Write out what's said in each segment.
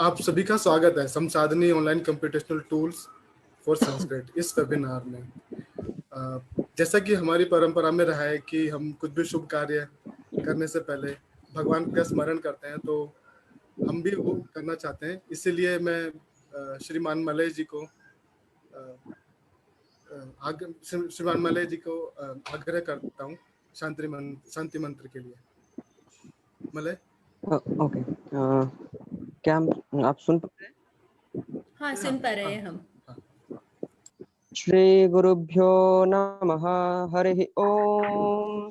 आप सभी का स्वागत है Samsadhani online computational tools for Sanskrit इस वेबिनार में। जैसा कि हमारी परंपरा में रहा है कि हम कुछ भी शुभ कार्य करने से पहले भगवान का स्मरण करते हैं, तो हम भी वो करना चाहते हैं। इसीलिए मैं श्रीमान मलय जी को श्रीमान मलय जी को आग्रह करता हूँ शांति मंत्र के लिए। मलय। ओके, क्या आप सुन पा रहे हैं? हाँ, सुन पा रहे हैं हम। श्री गुरुभ्यो नमः। हरि ओम।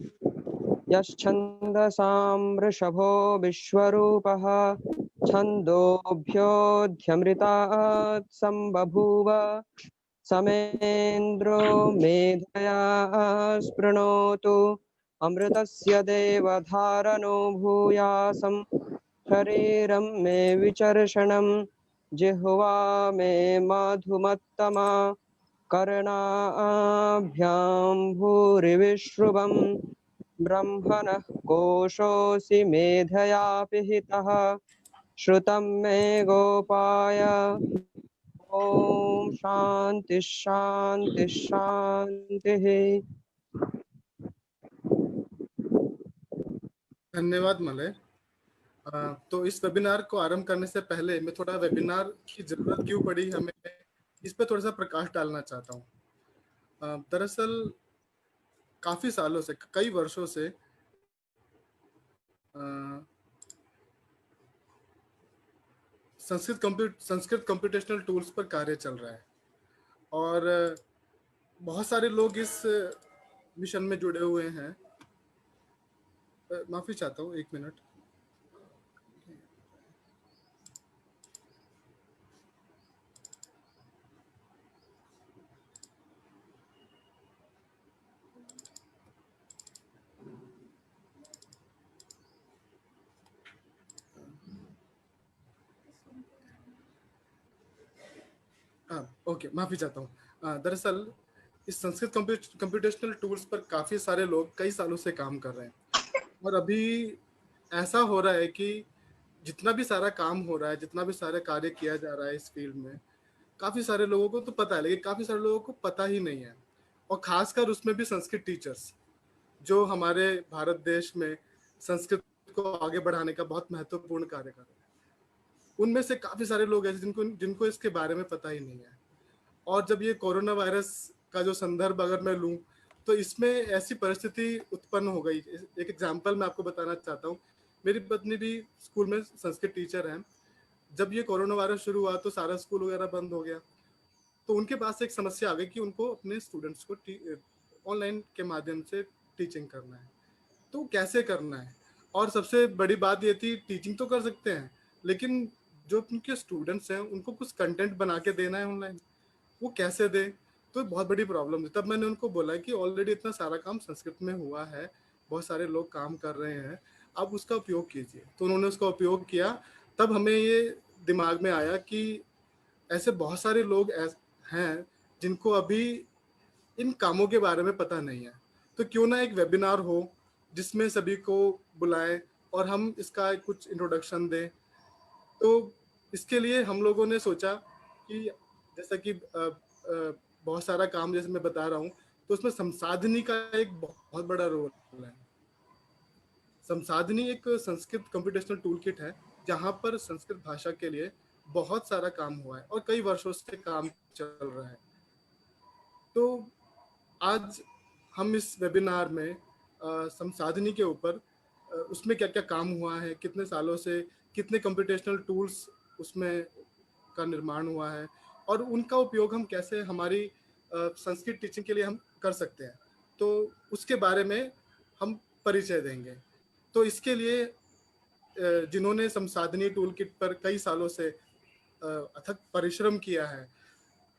यश्छन्दसां वृषभो विश्वरूपः छन्दोभ्योऽध्यमृतात् सम्बभूव समेन्द्रो मेधया स्पृणोतु अमृतस्य देवधारणो भूयासं शरीरं मे विचर्षणं जिह्वा मे मधुमत्तमा कर्णाभ्यां भूरिविश्रुवं ब्रह्मणः कोशोऽसि मेधया पिहितः श्रुतं मे गोपाय। ओम शांति शांति शांति। धन्यवाद मलय। तो इस वेबिनार को आरंभ करने से पहले मैं थोड़ा वेबिनार की जरूरत क्यों पड़ी हमें, इस पर थोड़ा सा प्रकाश डालना चाहता हूँ। दरअसल काफी सालों से, कई वर्षों से संस्कृत कंप्यूटेशनल टूल्स पर कार्य चल रहा है और बहुत सारे लोग इस मिशन में जुड़े हुए हैं। माफी चाहता हूँ, एक मिनट। ओके, माफी चाहता हूँ। दरअसल इस संस्कृत कंप्यूटेशनल टूल्स पर काफी सारे लोग कई सालों से काम कर रहे हैं और अभी ऐसा हो रहा है कि जितना भी सारा काम हो रहा है, जितना भी सारा कार्य किया जा रहा है इस फील्ड में, काफी सारे लोगों को तो पता है, लेकिन काफी सारे लोगों को पता ही नहीं है। और खासकर उसमें भी संस्कृत टीचर्स जो हमारे भारत देश में संस्कृत को आगे बढ़ाने का बहुत महत्वपूर्ण कार्य कर रहे हैं, उनमें से काफी सारे लोग ऐसे जिनको इसके बारे में पता ही नहीं है। और जब ये कोरोना वायरस का जो संदर्भ अगर मैं लूं, तो इसमें ऐसी परिस्थिति उत्पन्न हो गई। एक एग्जांपल मैं आपको बताना चाहता हूँ। मेरी पत्नी भी स्कूल में संस्कृत टीचर है। जब ये कोरोना वायरस शुरू हुआ तो सारा स्कूल वगैरह बंद हो गया, तो उनके पास एक समस्या आ गई कि उनको अपने स्टूडेंट्स को ऑनलाइन के माध्यम से टीचिंग करना है। तो कैसे करना है, और सबसे बड़ी बात ये थी, टीचिंग तो कर सकते हैं लेकिन जो उनके स्टूडेंट्स हैं उनको कुछ कंटेंट बना के देना है ऑनलाइन, वो कैसे दे। तो बहुत बड़ी प्रॉब्लम थी। तब मैंने उनको बोला कि ऑलरेडी इतना सारा काम संस्कृत में हुआ है, बहुत सारे लोग काम कर रहे हैं, आप उसका उपयोग कीजिए। तो उन्होंने उसका उपयोग किया। तब हमें ये दिमाग में आया कि ऐसे बहुत सारे लोग हैं जिनको अभी इन कामों के बारे में पता नहीं है। तो क्यों ना एक वेबिनार हो जिसमें सभी को बुलाएं और हम इसका कुछ इंट्रोडक्शन दें। तो इसके लिए हम लोगों ने सोचा कि जैसा कि बहुत सारा काम जैसे मैं बता रहा हूँ, तो उसमें संसाधनी का एक बहुत बड़ा रोल है। संसाधनी एक संस्कृत कंप्यूटेशनल टूल किट है जहाँ पर संस्कृत भाषा के लिए बहुत सारा काम हुआ है और कई वर्षों से काम चल रहा है। तो आज हम इस वेबिनार में संसाधनी के ऊपर उसमें क्या क्या काम हुआ है, कितने सालों से कितने कंप्यूटेशनल टूल्स उसमें का निर्माण हुआ है और उनका उपयोग हम कैसे हमारी संस्कृत टीचिंग के लिए हम कर सकते हैं, तो उसके बारे में हम परिचय देंगे। तो इसके लिए जिन्होंने संसाधनी टूल किट पर कई सालों से अथक परिश्रम किया है,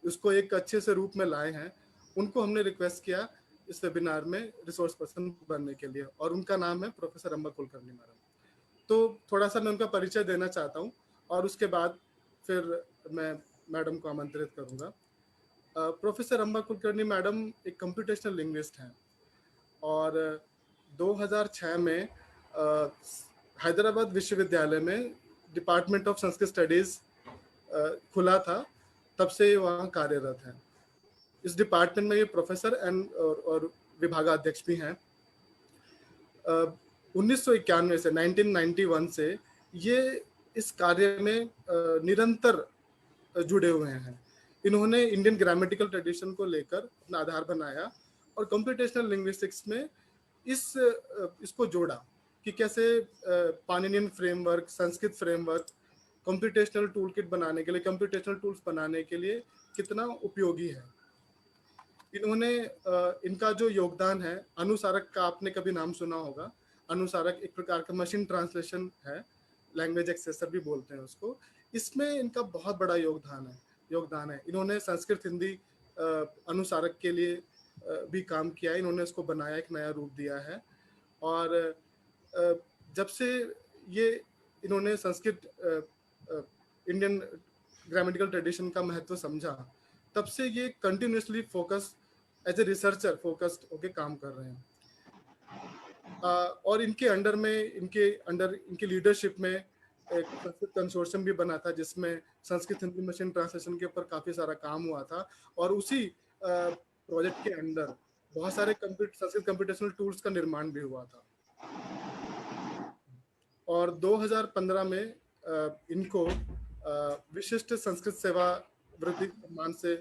उसको एक अच्छे से रूप में लाए हैं, उनको हमने रिक्वेस्ट किया इस वेबिनार में रिसोर्स पर्सन बनने के लिए, और उनका नाम है प्रोफेसर अम्बा कुलकर्णी मैडम। तो थोड़ा सा मैं उनका परिचय देना चाहता हूँ और उसके बाद फिर मैं मैडम को आमंत्रित करूँगा। प्रोफेसर अम्बा कुलकर्णी मैडम एक कंप्यूटेशनल लिंग्विस्ट हैं और 2006 में हैदराबाद विश्वविद्यालय में डिपार्टमेंट ऑफ संस्कृत स्टडीज खुला था, तब से वहाँ कार्यरत हैं। इस डिपार्टमेंट में ये प्रोफेसर और विभागाध्यक्ष भी हैं। 1991 से 1991 से ये इस कार्य में निरंतर जुड़े हुए हैं। इन्होंने इंडियन ग्रामेटिकल ट्रेडिशन को लेकर अपना आधार बनाया और कंप्यूटेशनल लिंग्विस्टिक्स में इसको जोड़ा कि कैसे Paninian framework, Sanskrit framework computational tool kit बनाने के लिए, कंप्यूटेशनल टूल्स बनाने के लिए कितना उपयोगी है। इन्होंने इनका जो योगदान है, अनुसारक का आपने कभी नाम सुना होगा। अनुसारक एक प्रकार का मशीन ट्रांसलेशन है, लैंग्वेज एक्सेसर भी बोलते हैं उसको। इसमें इनका बहुत बड़ा योगदान है। इन्होंने संस्कृत हिंदी अनुसारक के लिए भी काम किया है। इन्होंने इसको बनाया, एक नया रूप दिया है। और जब से ये इन्होंने संस्कृत इंडियन ग्रामेटिकल ट्रेडिशन का महत्व समझा, तब से ये continuously focus as a researcher focused होके काम कर रहे हैं। और इनके इनके लीडरशिप में एक संस्कृत कंसोर्शियम भी बना था, जिसमें संस्कृत हिंदी मशीन ट्रांसलेशन के ऊपर काफी सारा काम हुआ था। और उसी प्रोजेक्ट के अंदर बहुत सारे संस्कृत कंप्यूटेशनल टूल्स का निर्माण भी हुआ था। और 2015 में इनको विशिष्ट संस्कृत सेवा वृत्ति सम्मान से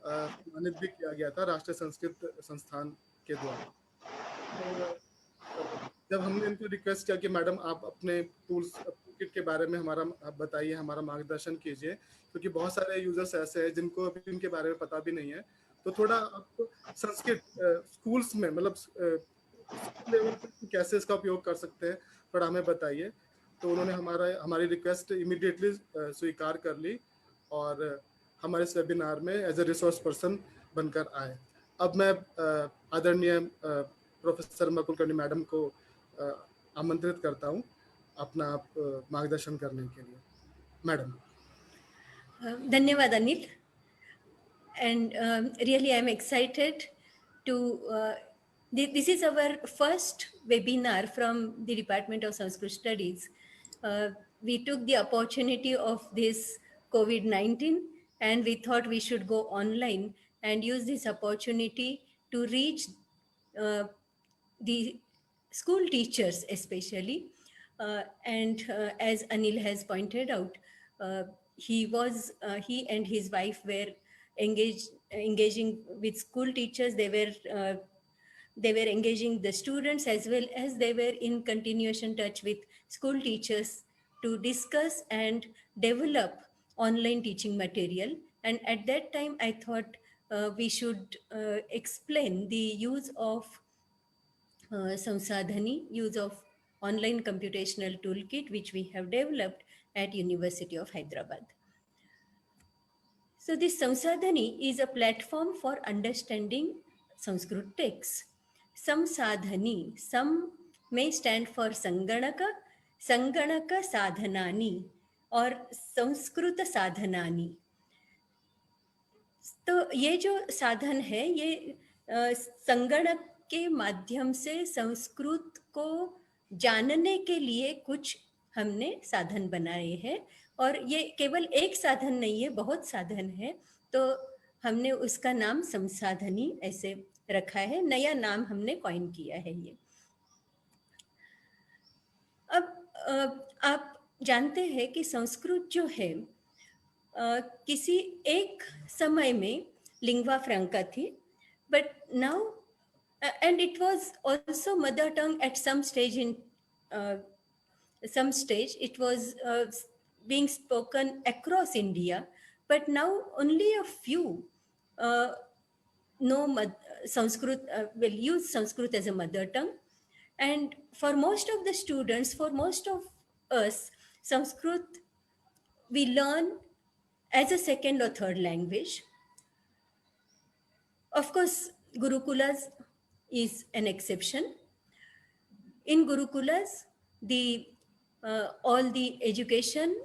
सम्मानित भी किया गया था राष्ट्रीय संस्कृत संस्थान के द्वारा। जब हमने इनको रिक्वेस्ट किया कि मैडम आप अपने टूल्स किट के बारे में हमारा बताइए, हमारा मार्गदर्शन कीजिए, क्योंकि बहुत सारे यूजर्स ऐसे हैं जिनको अभी इनके बारे में पता भी नहीं है, तो थोड़ा आप संस्कृत स्कूल्स में, मतलब लेवल पे कैसे इसका उपयोग कर सकते हैं, थोड़ा हमें बताइए। तो उन्होंने हमारी रिक्वेस्ट इमीडिएटली स्वीकार कर ली और हमारे इस वेबिनार में एज ए रिसोर्स पर्सन बनकर आए। अब मैं आदरणीय प्रोफेसर मकुल कर्णी मैडम को आमंत्रित करता हूँ अपना मार्गदर्शन करने के लिए। मैडम। धन्यवाद Anil, and really I'm excited to this is our first webinar from the Department of Sanskrit Studies. We took the opportunity of this COVID-19 and we thought we should go online and use this opportunity to reach the school teachers especially. And as Anil has pointed out, he and his wife were engaging with school teachers. They were engaging the students as well as they were in continuation touch with school teachers to discuss and develop online teaching material. And at that time, I thought we should explain the use of Samsadhani, use of online computational toolkit, which we have developed at University of Hyderabad. So this Samsadhani is a platform for understanding Sanskrit texts. Samsadhani, Sam may stand for Sanganaka, Sanganaka Sadhanani or Sanskrit Sadhanani. तो ये जो साधन है, ये संगणक के माध्यम से संस्कृत को जानने के लिए कुछ हमने साधन बनाए हैं। और ये केवल एक साधन नहीं है, बहुत साधन है। तो हमने उसका नाम संसाधनी ऐसे रखा है, नया नाम हमने कॉइन किया है ये। अब आप जानते हैं कि संस्कृत जो है किसी एक समय में लिंग्वा फ्रैंका थी, but now and it was also mother tongue at some stage. It was being spoken across India, but now only a few know Sanskrit, will use Sanskrit as a mother tongue. And for most of the students, for most of us, Sanskrit we learn as a second or third language. Of course, Gurukulas is an exception. In Gurukulas, all the education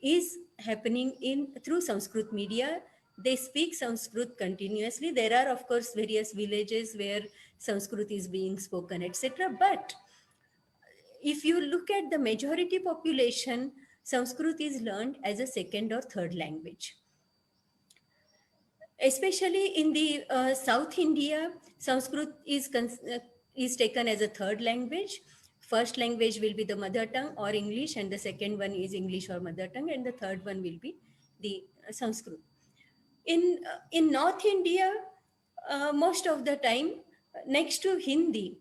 is happening through Sanskrit media. They speak Sanskrit continuously. There are, of course, various villages where Sanskrit is being spoken, etc. But if you look at the majority population, Sanskrit is learned as a second or third language. Especially in the South India, Sanskrit is taken as a third language. First language will be the mother tongue or English, and the second one is English or mother tongue, and the third one will be the Sanskrit. In North India, most of the time, next to Hindi,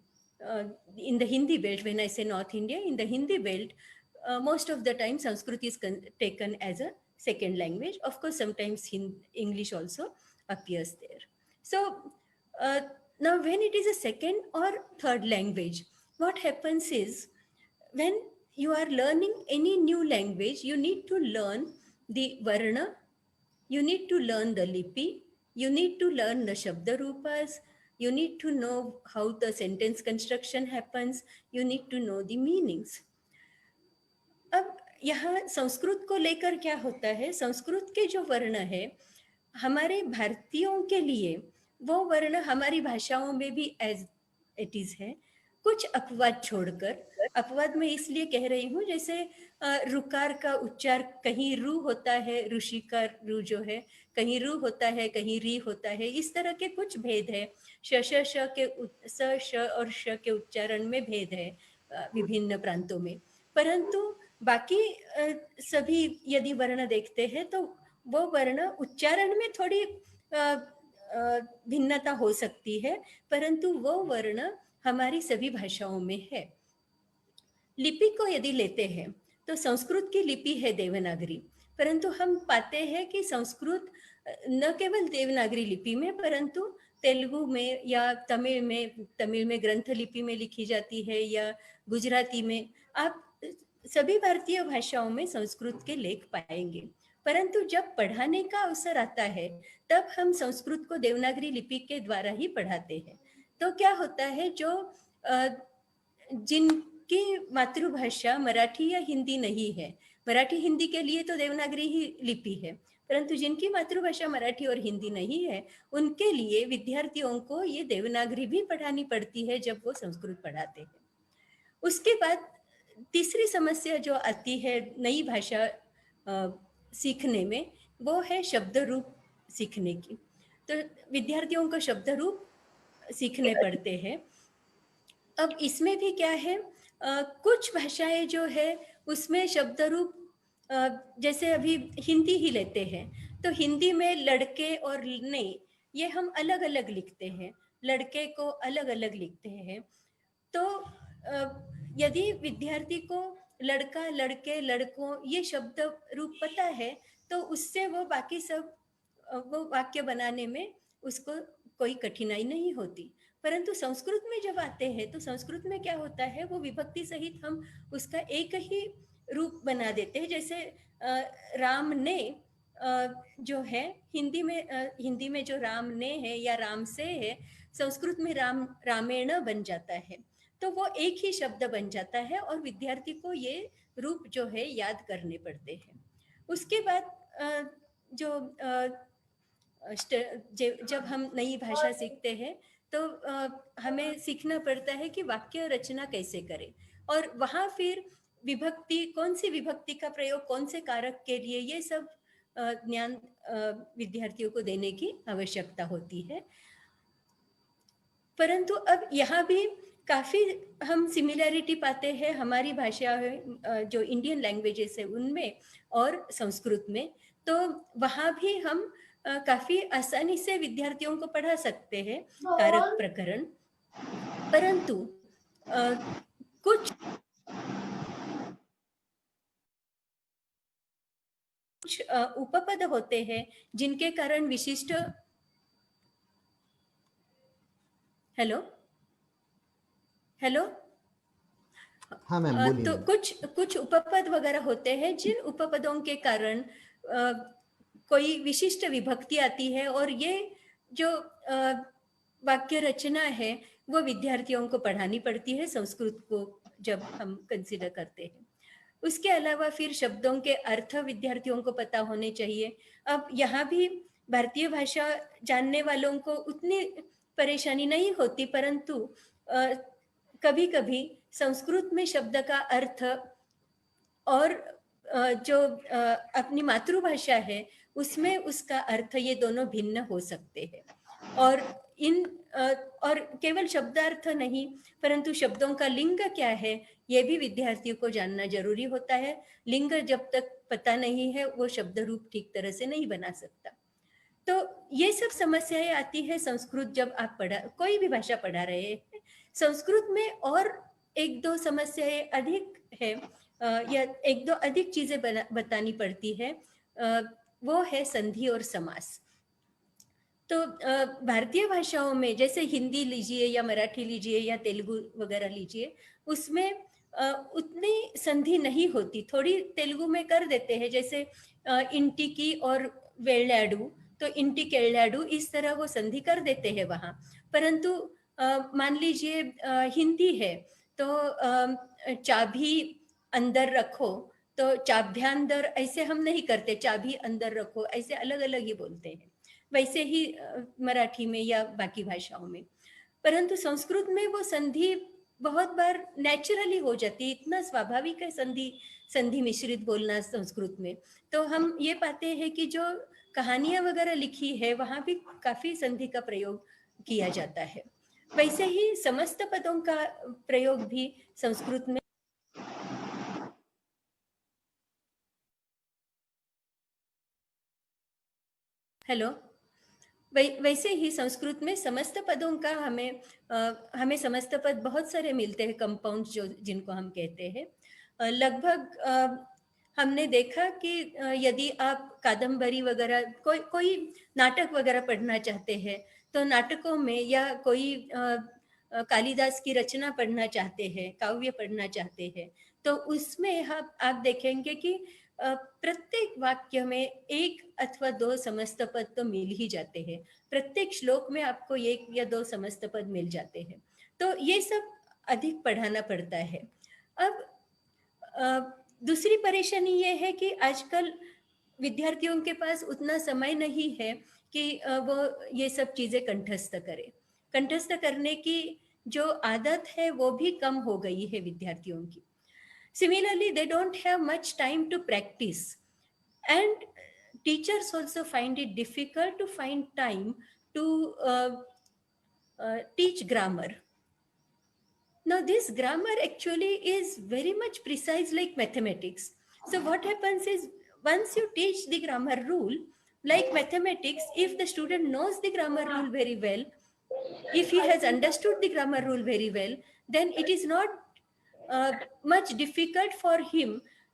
in the Hindi belt, when I say North India, in the Hindi belt, most of the time Sanskrit is taken as a second language. Of course, sometimes English also appears there. So now when it is a second or third language, what happens is, when you are learning any new language, you need to learn the Varna, you need to learn the Lipi, you need to learn the Shabda Rupas, you need to know how the sentence construction happens, you need to know the meanings. अब यहाँ संस्कृत को लेकर क्या होता है, संस्कृत के जो वर्ण है हमारे भारतीयों के लिए, वो वर्ण हमारी भाषाओं में भी एज इट इज है, कुछ अपवाद छोड़कर। अपवाद में इसलिए कह रही हूँ, जैसे रुकार का उच्चार कहीं रू होता है, ऋषि का रू जो है, कहीं रू होता है, कहीं री होता है, इस तरह के कुछ भेद है। श के स श और श के उच्चारण में भेद है विभिन्न प्रांतों में, परंतु बाकी सभी यदि वर्ण देखते हैं तो वो वर्ण उच्चारण में थोड़ी भिन्नता हो सकती है, परंतु वो वर्ण हमारी सभी भाषाओं में है। लिपि को यदि लेते हैं तो संस्कृत की लिपि है देवनागरी, परंतु हम पाते हैं कि संस्कृत न केवल देवनागरी लिपि में, परंतु तेलुगु में या तमिल में ग्रंथ लिपि में लिखी जाती है, या गुजराती में। आप सभी भारतीय भाषाओं में संस्कृत के लेख पाएंगे, परंतु जब पढ़ाने का अवसर आता है तब हम संस्कृत को देवनागरी लिपि के द्वारा ही पढ़ाते हैं। तो क्या होता है, जो जिनकी मातृभाषा मराठी या हिंदी नहीं है, मराठी हिंदी के लिए तो देवनागरी ही लिपि है, परंतु जिनकी मातृभाषा मराठी और हिंदी नहीं है, उनके लिए विद्यार्थियों को ये देवनागरी भी पढ़ानी पड़ती है जब वो संस्कृत पढ़ाते हैं। उसके बाद तीसरी समस्या जो आती है नई भाषा सीखने में, वो है शब्द रूप सीखने की। तो विद्यार्थियों को शब्द रूप सीखने पड़ते हैं। अब इसमें भी क्या है, कुछ भाषाएं जो है उसमें शब्द रूप, जैसे अभी हिंदी ही लेते हैं, तो हिंदी में लड़के और ने ये हम अलग अलग लिखते हैं, लड़के को अलग अलग लिखते हैं। तो यदि विद्यार्थी को लड़का, लड़के, लड़कों ये शब्द रूप पता है, तो उससे वो बाकी सब वो वाक्य बनाने में उसको कोई कठिनाई नहीं होती। परंतु संस्कृत में जब आते हैं तो संस्कृत में क्या होता है, वो विभक्ति सहित हम उसका एक ही रूप बना देते हैं। जैसे राम ने जो है हिंदी में जो राम ने है या राम से है, संस्कृत में रामेण बन जाता है, तो वो एक ही शब्द बन जाता है और विद्यार्थी को ये रूप जो है याद करने पड़ते हैं। उसके बाद जब हम नई भाषा सीखते हैं तो हमें सीखना पड़ता है कि वाक्य रचना कैसे करें, और वहाँ फिर विभक्ति, कौन सी विभक्ति का प्रयोग कौन से कारक के लिए, ये सब ज्ञान विद्यार्थियों को देने की आवश्यकता होती है। परंतु अब यहाँ भी काफ़ी हम सिमिलैरिटी पाते हैं हमारी भाषा जो इंडियन लैंग्वेजेस है उनमें और संस्कृत में। तो वहाँ भी हम काफ़ी आसानी से विद्यार्थियों को पढ़ा सकते हैं कारक प्रकरण, परंतु कुछ उपपद होते हैं जिनके कारण विशिष्ट हेलो हाँ मैम बोलिए। तो कुछ उपपद वगैरह होते हैं जिन उपपदों के कारण कोई विशिष्ट विभक्ति आती है, और ये जो वाक्य रचना है वो विद्यार्थियों को पढ़ानी पड़ती है संस्कृत को जब हम कंसीडर करते हैं। उसके अलावा फिर शब्दों के अर्थ विद्यार्थियों को पता होने चाहिए। अब यहाँ भी भारतीय भाषा जानने वालों को उतनी परेशानी नहीं होती, परंतु कभी कभी संस्कृत में शब्द का अर्थ और जो अपनी मातृभाषा है उसमें उसका अर्थ ये दोनों भिन्न हो सकते हैं। और इन और केवल शब्दार्थ नहीं परंतु शब्दों का लिंग क्या है ये भी विद्यार्थियों को जानना जरूरी होता है। लिंग जब तक पता नहीं है वो शब्द रूप ठीक तरह से नहीं बना सकता। तो ये सब समस्याएं आती है संस्कृत जब आप कोई भी भाषा पढ़ा रहे हैं। संस्कृत में और एक दो समस्याएं अधिक है या एक दो अधिक चीजें बतानी पड़ती है। वो है संधि और समास। तो भारतीय भाषाओं में जैसे हिंदी लीजिए या मराठी लीजिए या तेलुगु वगैरह लीजिए उसमें उतनी संधि नहीं होती। थोड़ी तेलुगु में कर देते हैं जैसे इंटी की और वेल्लाडू, तो इंटी केल्लाडू इस तरह वो संधि कर देते हैं वहाँ। परंतु मान लीजिए हिंदी है तो चाबी अंदर रखो तो चाभ्यांदर ऐसे हम नहीं करते, चाबी अंदर रखो ऐसे अलग अलग ही बोलते हैं। वैसे ही मराठी में या बाकी भाषाओं में। परंतु संस्कृत में वो संधि बहुत बार नेचुरली हो जाती है, इतना स्वाभाविक है संधि मिश्रित बोलना संस्कृत में। तो हम ये पाते हैं कि जो कहानियां वगैरह लिखी है वहां भी काफी संधि का प्रयोग किया जाता है। वैसे ही समस्त पदों का प्रयोग भी संस्कृत में हेलो वैसे ही संस्कृत में समस्त पदों का हमें समस्त पद बहुत सारे मिलते हैं, कंपाउंड जो जिनको हम कहते हैं। लगभग हमने देखा कि यदि आप कादम्बरी वगैरह कोई नाटक वगैरह पढ़ना चाहते हैं तो नाटकों में या कोई कालिदास की रचना पढ़ना चाहते हैं, काव्य पढ़ना चाहते हैं तो उसमें आप देखेंगे कि प्रत्येक वाक्य में एक अथवा दो समस्त पद तो मिल ही जाते हैं। प्रत्येक श्लोक में आपको एक या दो समस्त पद मिल जाते हैं। तो ये सब अधिक पढ़ाना पड़ता है। अब दूसरी परेशानी ये है कि आजकल विद्यार्थियों के पास उतना समय नहीं है कि वो ये सब चीजें कंठस्थ करें। कंठस्थ करने की जो आदत है वो भी कम हो गई है विद्यार्थियों की। Similarly, they don't have much time to practice, and teachers also find it difficult to find time to teach grammar. Now, this grammar actually is very much precise like mathematics. So what happens is once you teach the grammar rule, like mathematics, if the student knows the grammar rule very well, if he has understood the grammar rule very well, then it is not much difficult for him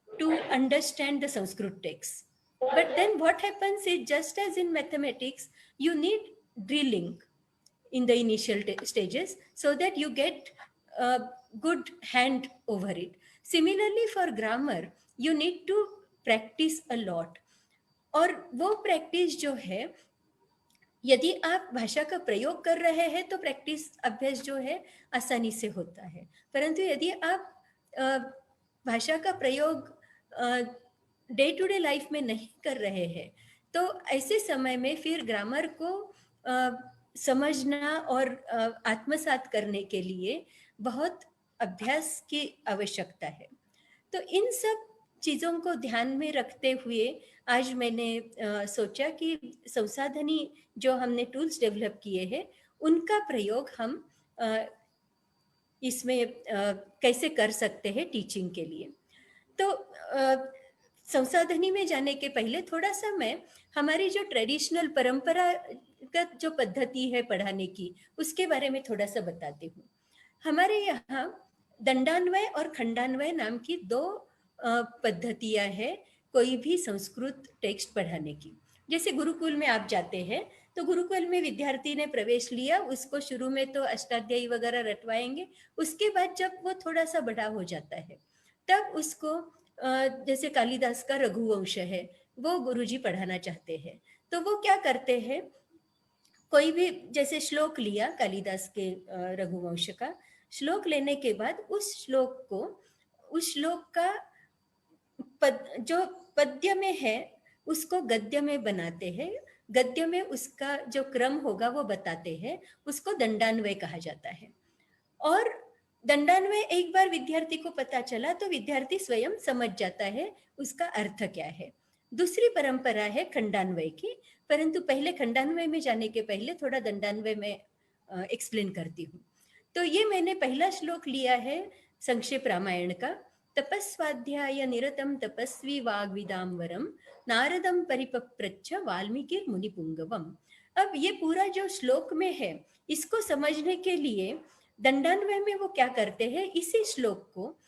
to understand the Sanskrit text. But then what happens is just as in mathematics, you need drilling in the initial stages so that you get a good hand over it. Similarly for grammar, you need to practice a lot. और वो practice जो है यदि आप भाषा का प्रयोग कर रहे हैं तो प्रैक्टिस अभ्यास जो है आसानी से होता है। परंतु यदि आप भाषा का प्रयोग डे टू डे लाइफ में नहीं कर रहे हैं तो ऐसे समय में फिर ग्रामर को समझना और आत्मसात करने के लिए बहुत अभ्यास की आवश्यकता है। तो इन सब चीज़ों को ध्यान में रखते हुए आज मैंने सोचा कि संसाधनी जो हमने टूल्स डेवलप किए हैं उनका प्रयोग हम इसमें कैसे कर सकते हैं टीचिंग के लिए। तो संसाधनी में जाने के पहले थोड़ा सा मैं हमारी जो ट्रेडिशनल परंपरागत जो पद्धति है पढ़ाने की उसके बारे में थोड़ा सा बताती हूँ। हमारे यहाँ दंडान्वय और खंडान्वय नाम की दो पद्धतियाँ हैं कोई भी संस्कृत टेक्स्ट पढ़ाने की। जैसे गुरुकुल में आप जाते हैं तो गुरुकुल में विद्यार्थी ने प्रवेश लिया, उसको शुरू में तो अष्टाध्यायी वगैरह रटवाएंगे, उसके बाद जब वो थोड़ा सा बड़ा हो जाता है तब उसको जैसे कालिदास का रघुवंश है वो गुरुजी पढ़ाना चाहते हैं तो वो क्या करते हैं, कोई भी जैसे श्लोक लिया कालिदास के रघुवंश का, श्लोक लेने के बाद उस श्लोक का जो पद्य में है उसको गद्य में बनाते हैं, गद्य में उसका जो क्रम होगा वो बताते हैं, उसको दंडान्वय कहा जाता है। और दंडान्वय एक बार विद्यार्थी को पता चला तो विद्यार्थी स्वयं समझ जाता है उसका अर्थ क्या है। दूसरी परंपरा है खंडान्वय की, परंतु पहले खंडान्वय में जाने के पहले थोड़ा दंडान्वय में एक्सप्लेन करती हूँ। तो ये मैंने पहला श्लोक लिया है संक्षेप रामायण का। तपस्वाध्याय निरतम तपस्वी वाग्विदाम्बरम नारदम परिपप्रच्छ वाल्मीकि मुनिपुंगवम। अब ये पूरा जो श्लोक में है, इसको समझने के लिए दंडान्वय में वो क्या करते हैं, इसी श्लोक को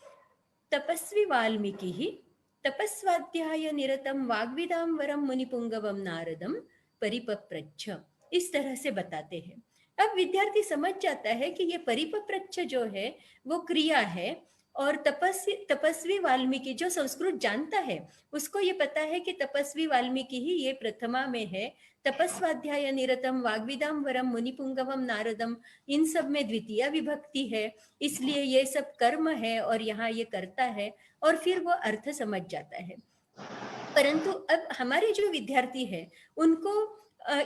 तपस्वी वाल्मीकि ही तपस्वाध्याय निरतम वाग्विदाम्बरम मुनिपुंगवम नारदम परिपप्रच्छ, इस तरह से बताते हैं। अब विद्यार्थी समझ जाता है कि ये परिपप्रच्छ जो है वो क्रिया है, और तपस्वी वाल्मीकि जो संस्कृत जानता है उसको ये पता है कि तपस्वी वाल्मीकि ही ये प्रथमा में है। तपस्वाध्याय निरतम वाग्विदाम्बरम मुनिपुंगवम नारदम, इन सब में द्वितीय विभक्ति है, इसलिए ये सब कर्म है और यहाँ ये करता है, और फिर वो अर्थ समझ जाता है। परंतु अब हमारे जो विद्यार्थी है उनको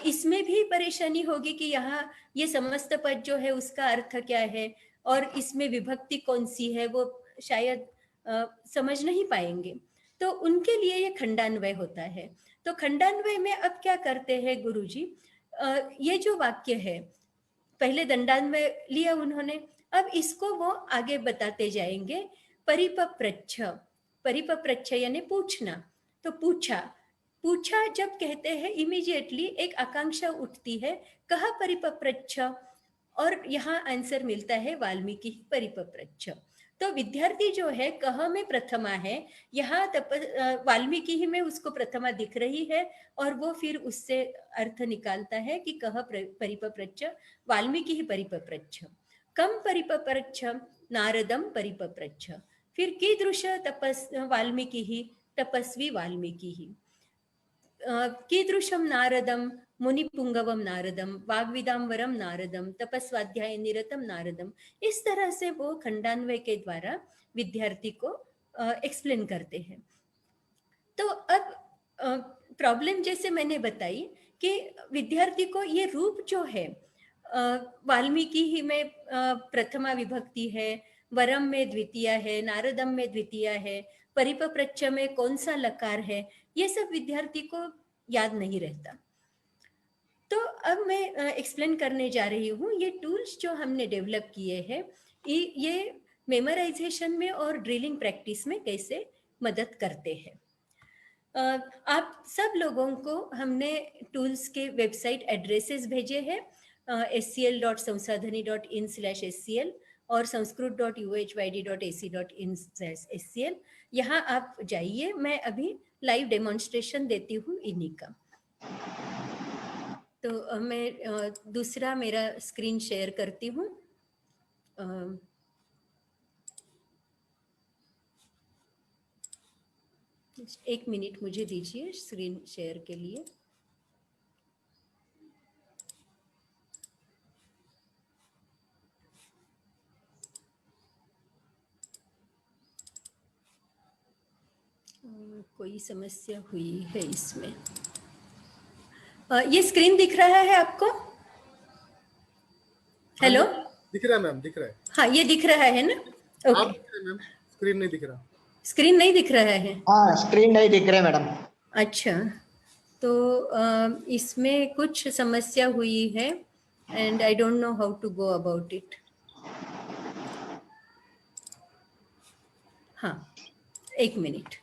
इसमें भी परेशानी होगी कि यहाँ ये समस्त पद जो है उसका अर्थ क्या है और इसमें विभक्ति कौन सी है, वो शायद समझ नहीं पाएंगे। तो उनके लिए ये खंडान्वय होता है। तो खंडान्वय में अब क्या करते हैं गुरुजी, ये जो वाक्य है पहले दंडान्वय लिया उन्होंने, अब इसको वो आगे बताते जाएंगे। परिपप्रच्छ, परिपप्रच्छ यानी पूछना। तो पूछा, पूछा जब कहते हैं इमीडिएटली एक आकांक्षा उठती है, कहा परिपप्रच्छ, और यहाँ आंसर मिलता है वाल्मीकि परिपप्रच्छ। तो विद्यार्थी जो है कह में प्रथमा है, यहाँ वाल्मीकि ही में उसको प्रथमा दिख रही है, और वो फिर उससे अर्थ निकालता है कि कह परिपप्रच्छ वाल्मीकि ही परिपप्रच्छ। कम परिपप्रच्छ नारदम परिपप्रच्छ, फिर कीदृश वाल्मीकि ही तपस्वी वाल्मीकि ही, कीदृशम नारदम मुनिपुंगवम नारदम वाग्विदाम्बरम नारदम तपस्वाध्याय निरतम नारदम। इस तरह से वो खंडान्वय के द्वारा विद्यार्थी को एक्सप्लेन करते हैं। तो अब प्रॉब्लम जैसे मैंने बताई कि विद्यार्थी को ये रूप जो है, वाल्मीकि ही में प्रथमा विभक्ति है, वरम में द्वितीय है, नारदम में द्वितीय है, परिपप्रच्छ में कौन सा लकार है, ये सब विद्यार्थी को याद नहीं रहता। तो अब मैं एक्सप्लेन करने जा रही हूँ ये टूल्स जो हमने डेवलप किए हैं, ये मेमोराइजेशन में और ड्रिलिंग प्रैक्टिस में कैसे मदद करते हैं। आप सब लोगों को हमने टूल्स के वेबसाइट एड्रेसेस भेजे हैं, scl.samsadhani.in/scl और sanskrit.uhyyd.ac.in/scl। यहाँ आप जाइए, मैं अभी लाइव डेमोन्स्ट्रेशन देती हूँ इन्हीं का। तो मैं दूसरा मेरा स्क्रीन शेयर करती हूँ। एक मिनट मुझे दीजिए स्क्रीन शेयर के लिए। कोई समस्या हुई है इसमें। ये स्क्रीन दिख रहा है आपको? हेलो, दिख रहा है मैम, दिख रहा है। हाँ, ये दिख रहा है ना? ओके। आप दिख रहे हैं मैम, स्क्रीन नहीं दिख रहा। स्क्रीन नहीं दिख रहा है? हाँ, स्क्रीन नहीं दिख रहा है मैडम। अच्छा, तो इसमें कुछ समस्या हुई है and I don't know how to go about it. हाँ, एक मिनट।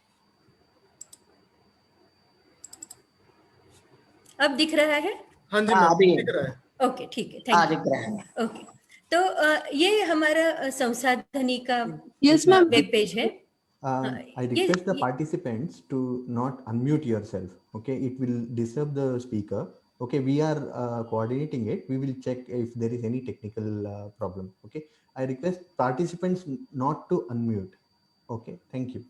अब दिख रहा है? हाँ जी हाँ, मैम, अभी दिख रहा है। ओके, ठीक है, हाँ थैंक दिख रहा है। यू। ओके, तो ये हमारा संसाधनी का Yes, ma'am. वेब पेज है। I request the participants to not unmute yourself. Okay, it will disturb the speaker. Okay, we are coordinating it. We will check if there is any technical problem. Okay, I request participants not to unmute. Okay, thank you.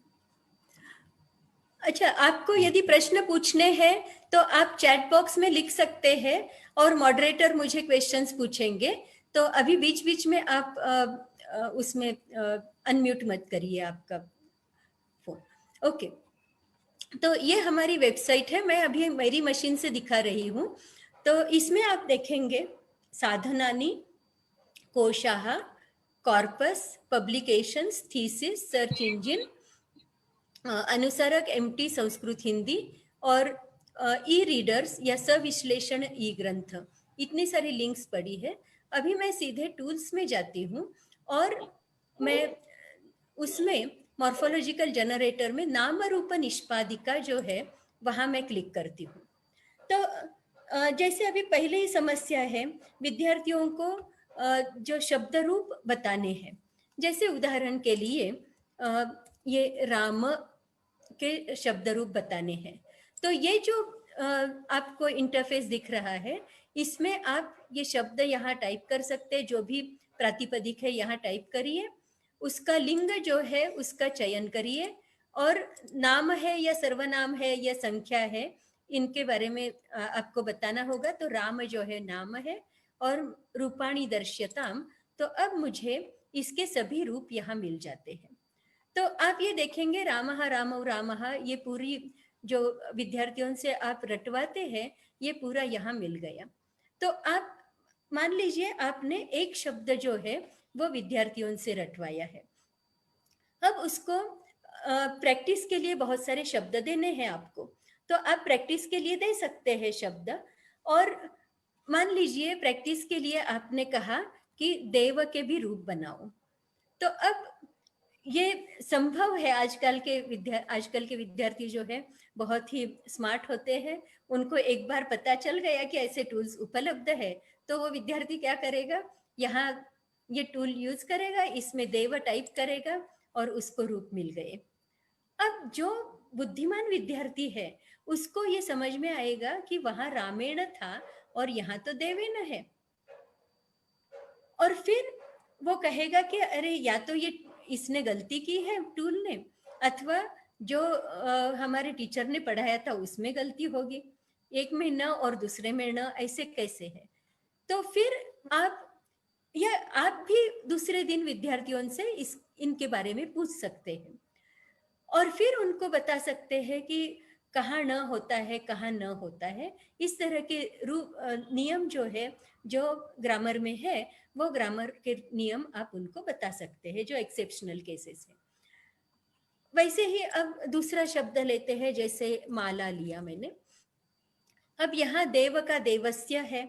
अच्छा, आपको यदि प्रश्न पूछने हैं तो आप chat box में लिख सकते हैं और मॉडरेटर मुझे क्वेश्चंस पूछेंगे। तो अभी बीच बीच में आप उसमें अनम्यूट मत करिए आपका फोन। ओके, तो ये हमारी वेबसाइट है, मैं अभी मेरी मशीन से दिखा रही हूँ। तो इसमें आप देखेंगे साधनानि, कोशाः, corpus, publications, thesis, search engine, Anusaarak MT Sanskrit Hindi और ई रीडर्स या सविश्लेषण ई ग्रंथ, इतनी सारी लिंक्स पड़ी है। अभी मैं सीधे टूल्स में जाती हूँ और मैं उसमें मॉर्फोलॉजिकल जनरेटर में नाम रूप निष्पादिका जो है वहाँ मैं क्लिक करती हूँ। तो जैसे अभी पहले ही समस्या है, विद्यार्थियों को जो शब्द रूप बताने हैं। जैसे उदाहरण के लिए ये राम के शब्द रूप बताने हैं। तो ये जो आपको इंटरफेस दिख रहा है, इसमें आप ये शब्द यहाँ टाइप कर सकते हैं, जो भी प्रातिपदिक है यहाँ टाइप करिए, उसका लिंग जो है उसका चयन करिए, और नाम है या सर्वनाम है या संख्या है, इनके बारे में आपको बताना होगा। तो राम जो है नाम है, और रूपाणी दर्श्यताम, तो अब मुझे इसके सभी रूप यहाँ मिल जाते हैं। तो आप ये देखेंगे रामः रामौ रामः, ये पूरी जो विद्यार्थियों से आप रटवाते हैं, ये पूरा यहाँ मिल गया। तो आप मान लीजिए आपने एक शब्द जो है वो विद्यार्थियों से रटवाया है। अब उसको प्रैक्टिस के लिए बहुत सारे शब्द देने हैं आपको, तो आप प्रैक्टिस के लिए दे सकते हैं शब्द। और मान लीजिए प्रैक्टिस के लिए आपने कहा कि देव के भी रूप बनाओ, तो अब ये संभव है। आजकल के विद्यार्थी जो है बहुत ही स्मार्ट होते हैं, उनको एक बार पता चल गया कि ऐसे टूल्स उपलब्ध है, तो वो विद्यार्थी क्या करेगा, यहाँ ये टूल यूज करेगा, इसमें देव टाइप करेगा और उसको रूप मिल गए। अब जो बुद्धिमान विद्यार्थी है उसको ये समझ में आएगा कि वहां रामेण था और यहाँ तो देवेन है, और फिर वो कहेगा कि अरे या तो ये इसने गलती की है टूल ने, अथवा जो हमारे टीचर ने पढ़ाया था उसमें गलती होगी, एक में न और दूसरे में न, ऐसे कैसे है। तो फिर आप भी दूसरे दिन विद्यार्थियों से इनके बारे में पूछ सकते हैं, और फिर उनको बता सकते हैं कि कहाँ न होता है, कहाँ न होता है। इस तरह के नियम जो है, जो ग्रामर में है, वो ग्रामर के नियम आप उनको बता सकते हैं, जो एक्सेप्शनल केसेस है। वैसे ही अब दूसरा शब्द लेते हैं, जैसे माला लिया मैंने। अब यहाँ देव का देवस्य है,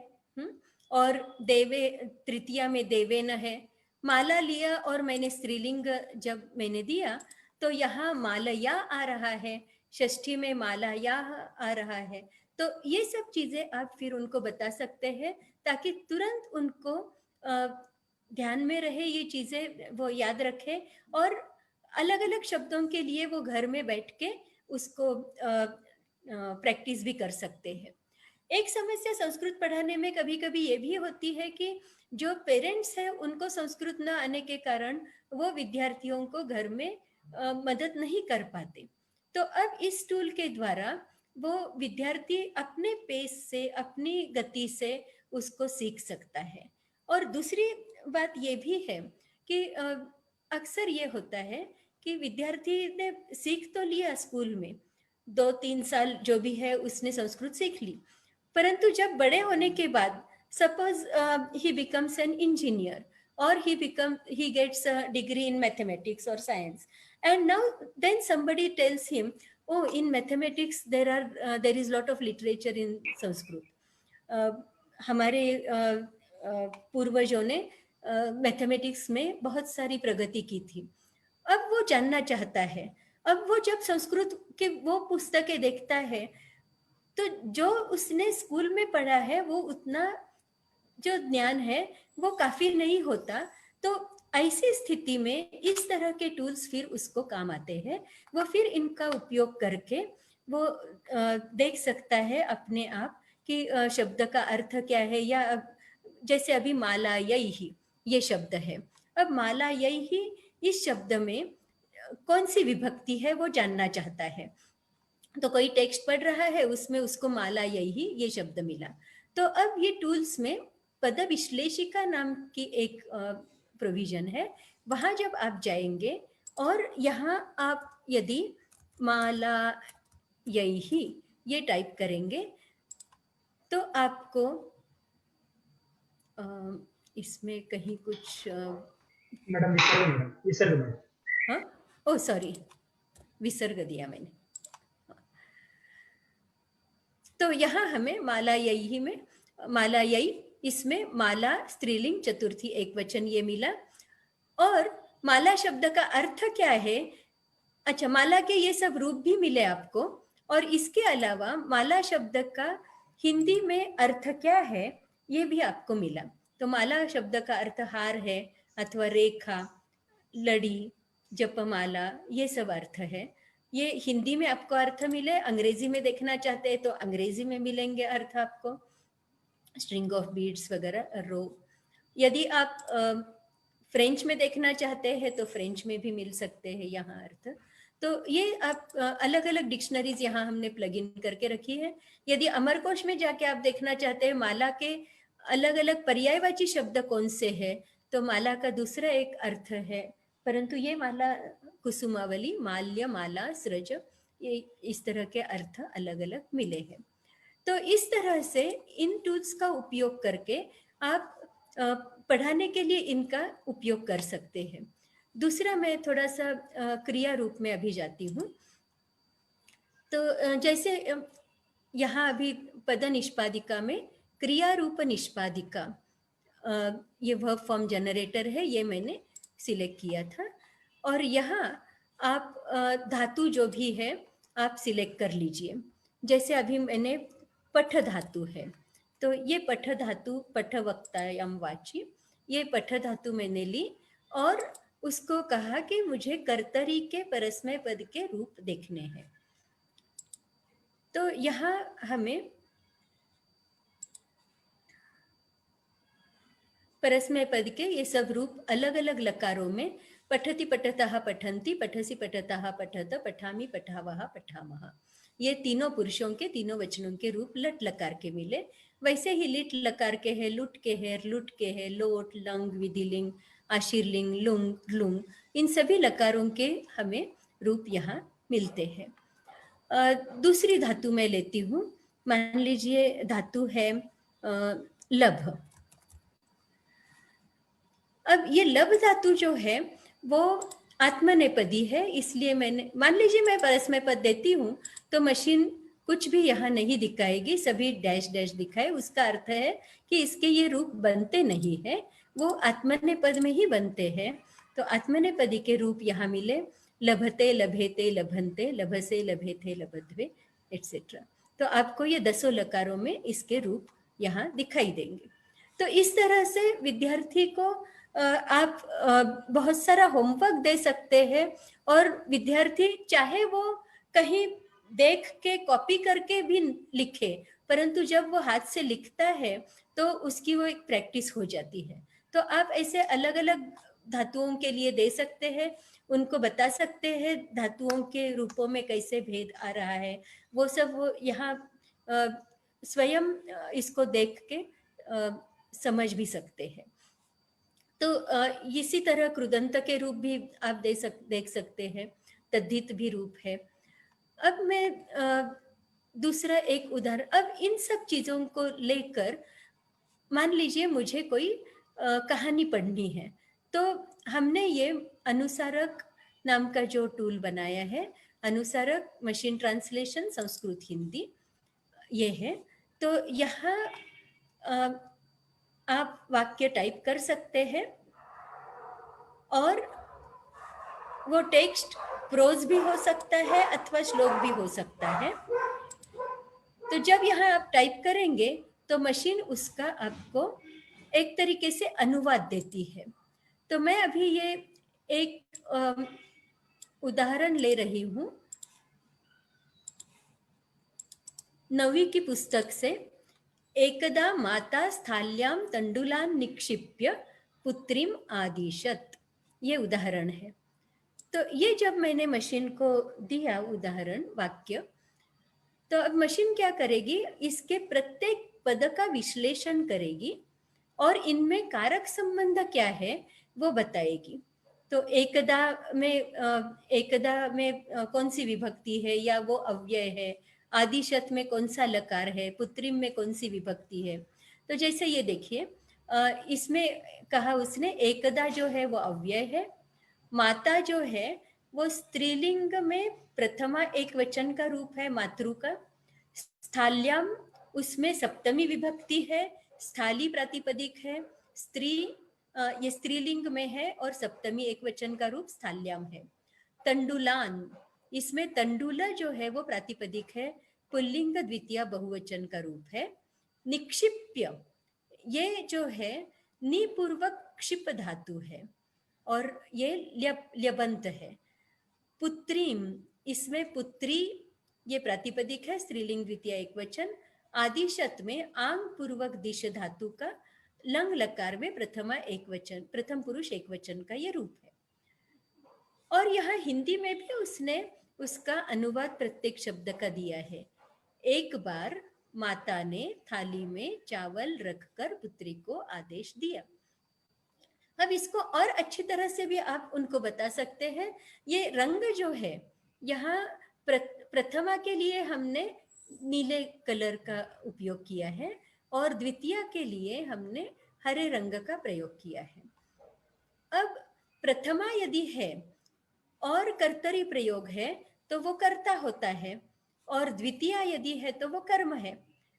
और देवे तृतीया में देवेन है। माला लिया और मैंने स्त्रीलिंग जब मैंने दिया तो यहाँ मालया आ रहा है, षष्ठी में मालाया आ रहा है। तो ये सब चीजें आप फिर उनको बता सकते हैं, ताकि तुरंत उनको ध्यान में रहे ये चीजें, वो याद रखें, और अलग अलग शब्दों के लिए वो घर में बैठ के उसको प्रैक्टिस भी कर सकते हैं। एक समस्या संस्कृत पढ़ाने में कभी कभी ये भी होती है कि जो पेरेंट्स हैं उनको संस्कृत न आने के कारण वो विद्यार्थियों को घर में मदद नहीं कर पाते। तो अब इस टूल के द्वारा वो विद्यार्थी अपने पेस से, अपनी गति से उसको सीख सकता है। और दूसरी बात ये भी है कि अक्सर ये होता है कि विद्यार्थी ने सीख तो लिया स्कूल में, 2-3 साल जो भी है उसने संस्कृत सीख ली, परंतु जब बड़े होने के बाद suppose he becomes an engineer, or he gets a degree in mathematics or science, and now then somebody tells him, oh, in mathematics there is lot of literature in Sanskrit. हमारे पूर्वजों ने मैथमेटिक्स में बहुत सारी प्रगति की थी। अब वो जानना चाहता है। अब वो जब संस्कृत के वो पुस्तकें देखता है, तो जो उसने स्कूल में पढ़ा है वो उतना जो ज्ञान है वो काफी नहीं होता। तो ऐसी स्थिति में इस तरह के टूल्स फिर उसको काम आते हैं। वो फिर इनका उपयोग करके वो देख सकता है अपने आप कि शब्द का अर्थ क्या है, या जैसे अभी माला यही ये शब्द है। अब माला यही इस शब्द में कौन सी विभक्ति है वो जानना चाहता है। तो कोई टेक्स्ट पढ़ रहा है, उसमें उसको माला यही ये शब्द मिला। तो अब ये टूल्स में पद विश्लेषिका नाम की एक प्रोविजन है, वहां जब आप जाएंगे और यहाँ आप यदि माला यही ये टाइप करेंगे तो आपको इसमें कहीं कुछ मैडम विसर्ग मैडम। हाँ, ओ सॉरी, विसर्ग दिया मैंने। तो यहाँ हमें मालायई में मालायई, इसमें माला स्त्रीलिंग चतुर्थी एक वचन ये मिला। और माला शब्द का अर्थ क्या है? अच्छा, माला के ये सब रूप भी मिले आपको, और इसके अलावा माला शब्द का हिंदी में अर्थ क्या है ये भी आपको मिला। तो माला शब्द का अर्थ हार है अथवा रेखा, लड़ी, जपमाला, ये सब अर्थ है। ये हिंदी में आपको अर्थ मिले, अंग्रेजी में देखना चाहते हैं तो अंग्रेजी में मिलेंगे अर्थ आपको, स्ट्रिंग ऑफ बीड्स वगैरह, रो। यदि आप फ्रेंच में देखना चाहते हैं तो फ्रेंच में भी मिल सकते हैं यहाँ अर्थ। तो ये आप अलग अलग डिक्शनरीज यहाँ हमने प्लग इन करके रखी है। यदि अमरकोश में जाके आप देखना चाहते हैं माला के अलग अलग पर्यायवाची शब्द कौन से हैं, तो माला का दूसरा एक अर्थ है, परंतु ये माला कुसुमावली, माल्य, माला, सृज, ये इस तरह के अर्थ अलग अलग मिले हैं। तो इस तरह से इन टूल्स का उपयोग करके आप पढ़ाने के लिए इनका उपयोग कर सकते हैं। दूसरा, मैं थोड़ा सा क्रिया रूप में अभी जाती हूँ। तो जैसे यहाँ अभी पद निष्पादिका में क्रिया रूप निष्पादिका, ये वर्ब फॉर्म जनरेटर है, ये मैंने सिलेक्ट किया था। और यहाँ आप धातु जो भी है आप सिलेक्ट कर लीजिए। जैसे अभी मैंने पठ धातु है, तो ये पठ धातु पठ वक्तायाम वाची, ये पठ धातु मैंने ली और उसको कहा कि मुझे कर्तरी के परस्मय पद के रूप देखने हैं। तो यहाँ हमें परस्मय पद के ये सब रूप अलग अलग लकारों में, पठति पठतः पठन्ति, पठसि पठतः पठत, पठामि पठावः पठामः, ये तीनों पुरुषों के तीनों वचनों के रूप लट लकार के मिले। वैसे ही लिट लकार के है, लुट के है, लुट के है, लोट, लंग, विधिलिंग, आशीर्लिंग, लुंग, लुंग, इन सभी लकारों के हमें रूप यहाँ मिलते हैं। दूसरी धातु मैं लेती हूँ, मान लीजिए धातु है लभ। अब ये लभ धातु जो है वो आत्मनेपदी है, इसलिए मैंने, मान लीजिए मैं परस्मय पद देती हूँ तो मशीन कुछ भी यहाँ नहीं दिखाएगी, सभी डैश डैश दिखाए, उसका अर्थ है कि इसके ये रूप बनते नहीं है, वो आत्मनेपद में ही बनते हैं। तो आत्मनेपदी के रूप यहाँ मिले, लभते, लभेते, लभन्ते, लभसे, लभेथे, लभध्वे, एटसेट्रा। तो आपको ये 10 लकारों में इसके रूप यहाँ दिखाई देंगे। तो इस तरह से विद्यार्थी को आप बहुत सारा होमवर्क दे सकते हैं, और विद्यार्थी चाहे वो कहीं देख के कॉपी करके भी लिखे, परंतु जब वो हाथ से लिखता है तो उसकी वो एक प्रैक्टिस हो जाती है। तो आप ऐसे अलग अलग धातुओं के लिए दे सकते हैं, उनको बता सकते हैं धातुओं के रूपों में कैसे भेद आ रहा है, वो सब वो यहाँ स्वयं इसको देख के समझ भी सकते हैं। तो इसी तरह कृदंत के रूप भी आप देख सकते हैं, तद्धित भी रूप है। अब मैं दूसरा एक उदाहरण, अब इन सब चीजों को लेकर मान लीजिए मुझे कोई कहानी पढ़नी है, तो हमने ये अनुसारक नाम का जो टूल बनाया है, अनुसारक मशीन ट्रांसलेशन संस्कृत हिंदी, ये है। तो यहाँ आप वाक्य टाइप कर सकते हैं और वो टेक्स्ट प्रोज भी हो सकता है अथवा श्लोक भी हो सकता है। तो जब यहाँ आप टाइप करेंगे तो मशीन उसका आपको एक तरीके से अनुवाद देती है। तो मैं अभी ये एक उदाहरण ले रही हूँ 9वीं की पुस्तक से। एकदा माता स्थाल्यां तंडुलान निक्षिप्य पुत्रीम आदिशत, ये उदाहरण है। तो ये जब मैंने मशीन को दिया उदाहरण वाक्य, तो अब मशीन क्या करेगी, इसके प्रत्येक पद का विश्लेषण करेगी और इनमें कारक संबंध क्या है वो बताएगी। तो एकदा में कौन सी विभक्ति है या वो अव्यय है, आदिशत में कौन सा लकार है, पुत्रिम में कौन सी विभक्ति है। तो जैसे ये देखिए इसमें कहा उसने एकदा जो है वो अव्यय है, माता जो है वो स्त्रीलिंग में प्रथमा एक वचन का रूप है मातृ का, स्थाल्याम उसमें सप्तमी विभक्ति है, स्थाली प्रातिपदिक है, स्त्री ये स्त्रीलिंग में है और सप्तमी एक वचन का रूप स्थाल्याम है। तंडुलान इसमें तंडुला जो है वो प्रातिपदिक है, पुल्लिंग द्वितीय बहुवचन का रूप है। निक्षिप्य ये जो है निपूर्वक क्षिप धातु है और ये ल्यबंत है। पुत्रीम इसमें पुत्री ये प्रातिपदिक है, स्त्रीलिंग द्वितीय एक वचन। आदिशत में आंग पूर्वक दिश धातु का लंग लकार में प्रथमा एक वचन, प्रथम पुरुष एक वचन का ये रूप है। और यहाँ हिंदी में भी उसने उसका अनुवाद प्रत्येक शब्द का दिया है। एक बार माता ने थाली में चावल रखकर पुत्री को आदेश दिया। अब इसको और अच्छी तरह से भी आप उनको बता सकते हैं। ये रंग जो है यहाँ प्रथमा के लिए हमने नीले कलर का उपयोग किया है और द्वितीय के लिए हमने हरे रंग का प्रयोग किया है। अब प्रथमा यदि है और कर्तरी प्रयोग है तो वो कर्ता होता है और द्वितीय यदि है तो वो कर्म है।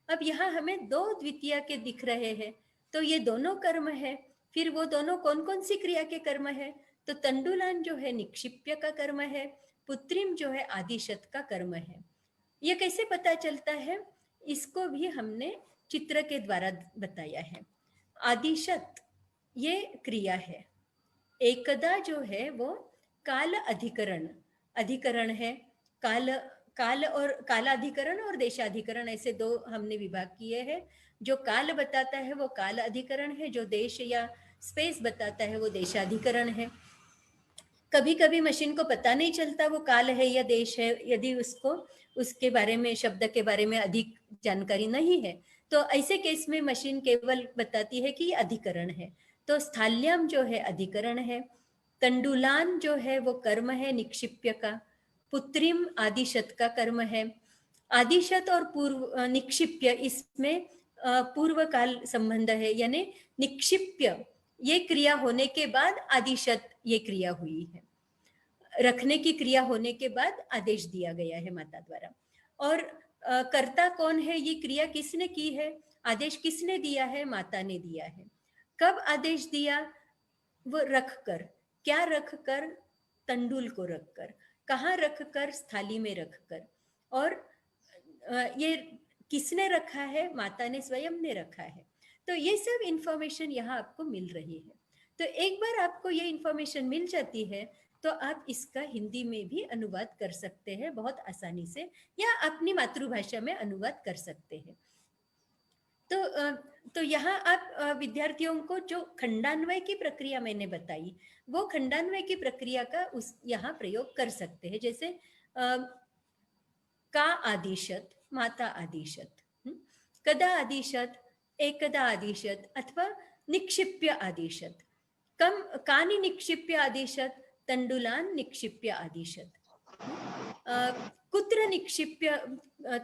अब यहाँ हमें दो द्वितीय के दिख रहे हैं तो ये दोनों कर्म है। फिर वो दोनों कौन कौन सी क्रिया के कर्म है? तो तंडुलान जो है निक्षिप्य का कर्म है, पुत्रिम जो है आदिशत का कर्म है। ये कैसे पता चलता है? इसको भी हमने चित्र के द्वारा बताया है। आदिशत ये क्रिया है, एकदा जो है वो काल अधिकरण है। काल और कालाधिकरण और देशाधिकरण ऐसे दो हमने विभाग किए हैं। जो काल बताता है वो काल अधिकरण है, जो देश या स्पेस बताता है वो देशाधिकरण है। कभी कभी मशीन को पता नहीं चलता वो काल है या देश है, यदि उसको उसके बारे में शब्द के बारे में अधिक जानकारी नहीं है तो ऐसे केस में मशीन केवल बताती है कि ये अधिकरण है। तो स्थाल्याम जो है अधिकरण है, तंडुलान जो है वो कर्म है निक्षिप्य का, पुत्रिम आदिशत का कर्म है। आदिशत और पूर्व निक्षिप्य इसमें पूर्व काल संबंध है, यानी निक्षिप्य ये क्रिया होने के बाद आदिशत ये क्रिया हुई है। रखने की क्रिया होने के बाद आदेश दिया गया है माता द्वारा। और कर्ता कौन है? ये क्रिया किसने की है? आदेश किसने दिया है? माता ने दिया है। कब आदेश दिया? वो रखकर। क्या रखकर? तंडुल को रखकर। कहाँ रखकर? थाली में रखकर। और ये किसने रखा है? माता ने स्वयं ने रखा है। तो ये सब इंफॉर्मेशन यहाँ आपको मिल रही है। तो एक बार आपको ये इंफॉर्मेशन मिल जाती है तो आप इसका हिंदी में भी अनुवाद कर सकते हैं बहुत आसानी से, या अपनी मातृभाषा में अनुवाद कर सकते हैं। तो यहाँ आप विद्यार्थियों को जो खंडान्वय की प्रक्रिया मैंने बताई वो खंडान्वय की प्रक्रिया का उस यहाँ प्रयोग कर सकते हैं। जैसे का आदिशत, माता आदिशत, कदा आदिशत, एकदा आदिशत अथवा निक्षिप्य आदिशत। कानि निक्षिप्य आदिशत? तंडुलान निक्षिप्य आदिशत। कुत्र निक्षिप्य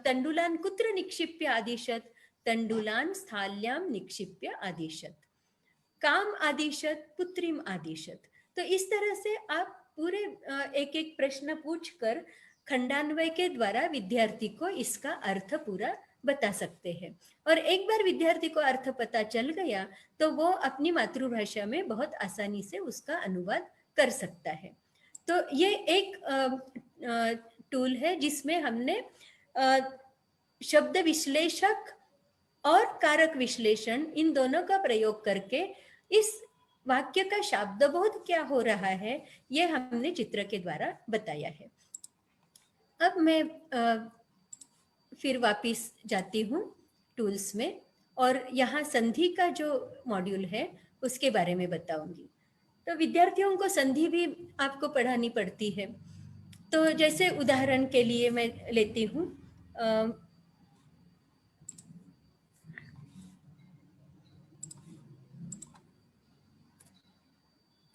तंडुलान कुत्र निक्षिप्य आदिशत? तंडुलान स्थाल्याम निक्षिप्य आदिशत। काम आदिशत, पुत्रिम आदिशत। तो इस तरह से आप पूरे एक एक प्रश्न पूछकर खंडान्वय के द्वारा विद्यार्थी को इसका अर्थ पूरा बता सकते हैं। और एक बार विद्यार्थी को अर्थ पता चल गया तो वो अपनी मातृभाषा में बहुत आसानी से उसका अनुवाद कर सकता है। तो ये एक टूल है जिसमें हमने शब्द विश्लेषक और कारक विश्लेषण इन दोनों का प्रयोग करके इस वाक्य का शब्दबोध क्या हो रहा है ये हमने चित्र के द्वारा बताया है। अब मैं फिर वापस जाती हूँ टूल्स में और यहाँ संधि का जो मॉड्यूल है उसके बारे में बताऊंगी। तो विद्यार्थियों को संधि भी आपको पढ़ानी पड़ती है। तो जैसे उदाहरण के लिए मैं लेती हूँ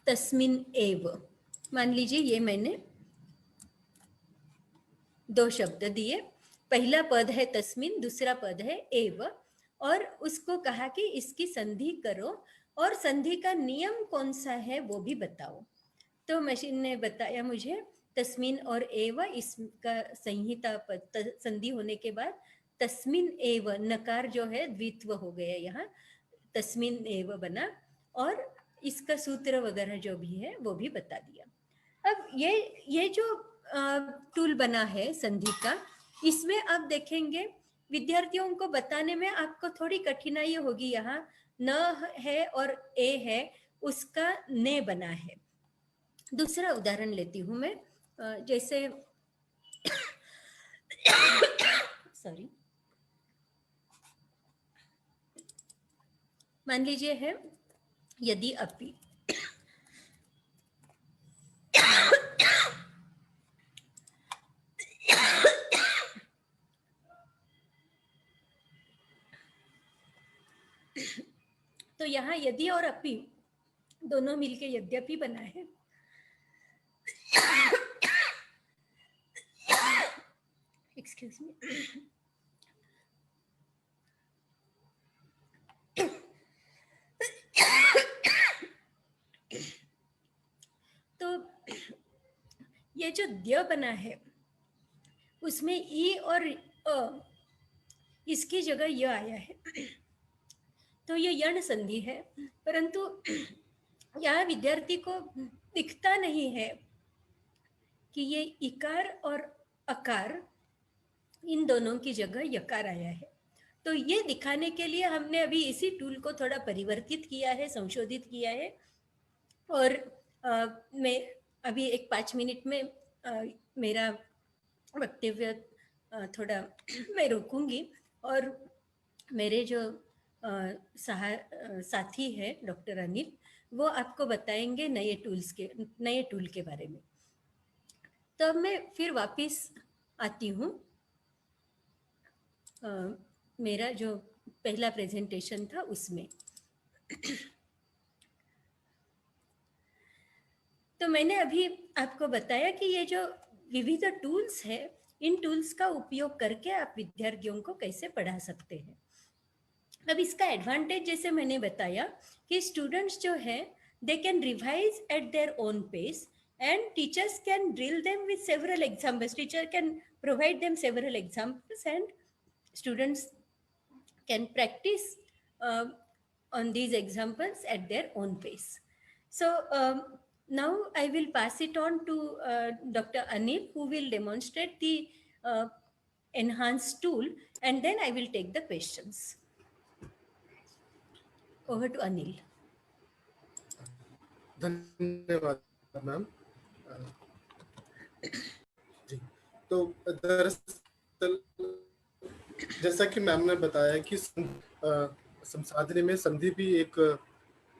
तस्मिन एव। मान लीजिए ये मैंने दो शब्द दिए, पहला पद है तस्मिन, दूसरा पद है एव। और उसको कहा कि इसकी संधि करो और संधि का नियम कौन सा है वो भी बताओ। तो मशीन ने बताया मुझे तस्मिन और एव, इसका संहिता संधि होने के बाद तस्मिन एव, नकार जो है द्वित्व हो गया यहाँ, तस्मिन एव बना, और इसका सूत्र वगैरह जो भी है वो भी बता दिया। अब ये जो टूल बना है संधि का, इसमें आप देखेंगे विद्यार्थियों को बताने में आपको थोड़ी कठिनाई होगी। यहाँ न है और ए है, उसका ने बना है। दूसरा उदाहरण लेती हूँ मैं, जैसे सॉरी, मान लीजिए है यदि अपि, तो यहाँ यदि और अपि दोनों मिलके यद्यपि बना है। Excuse me. तो ये जो द्य बना है उसमें ई और अ, इसकी जगह य आया है, तो ये यण संधि है। परंतु यहाँ विद्यार्थी को दिखता नहीं है कि ये इकार और अकार, इन दोनों की जगह यकार आया है। तो ये दिखाने के लिए हमने अभी इसी टूल को थोड़ा परिवर्तित किया है, संशोधित किया है। और मैं अभी 1-5 मिनट में मेरा वक्तव्य थोड़ा मैं रोकूंगी, और मेरे जो साथी है डॉक्टर अनिल, वो आपको बताएंगे नए टूल के बारे में। तो अब मैं फिर वापस आती हूँ मेरा जो पहला प्रेजेंटेशन था उसमें। तो मैंने अभी आपको बताया कि ये जो विविध टूल्स है, इन टूल्स का उपयोग करके आप विद्यार्थियों को कैसे पढ़ा सकते हैं। अब इसका एडवांटेज जैसे मैंने बताया कि स्टूडेंट्स जो है they can revise at their own pace, and teachers can drill them with several examples. Teacher can provide them several examples and students can practice on these examples at their own pace. So now I will pass it on to Dr. Anil, who will demonstrate the enhanced tool, and then I will take the questions. Over to Anil. धन्यवाद ma'am जी। तो दरअसल जैसा कि ma'am ने बताया कि संसाधनी में संधि भी एक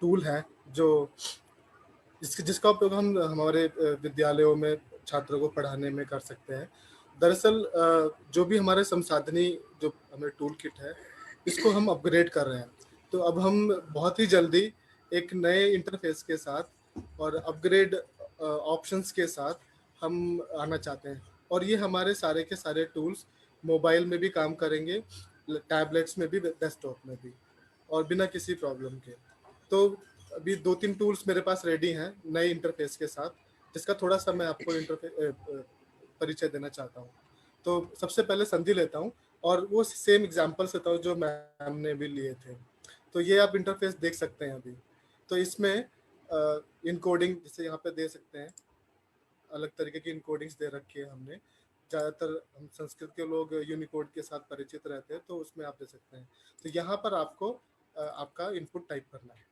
टूल है जो जिसका उपयोग हम हमारे विद्यालयों में छात्रों को पढ़ाने में कर सकते हैं। दरअसल जो भी हमारे संसाधनी जो हमें टूल किट है, इसको हम अपग्रेड कर रहे हैं। तो अब हम बहुत ही जल्दी एक नए इंटरफेस के साथ और अपग्रेड ऑप्शंस के साथ हम आना चाहते हैं, और ये हमारे सारे के सारे टूल्स मोबाइल में भी काम करेंगे, टैबलेट्स में भी, डेस्कटॉप में भी, और बिना किसी प्रॉब्लम के। तो अभी 2-3 टूल्स मेरे पास रेडी हैं नए इंटरफेस के साथ, जिसका थोड़ा सा मैं आपको परिचय देना चाहता हूँ। तो सबसे पहले संधि लेता हूँ और वो सेम एग्जांपल लेता हूँ जो मैम ने भी लिए थे। तो ये आप इंटरफेस देख सकते हैं अभी। तो इसमें इनकोडिंग जैसे यहाँ पे दे सकते हैं, अलग तरीके की इनकोडिंग्स दे रखी है हमने। ज़्यादातर हम संस्कृत के लोग यूनिकोड के साथ परिचित रहते हैं, तो उसमें आप दे सकते हैं। तो यहाँ पर आपको आपका इनपुट टाइप करना है।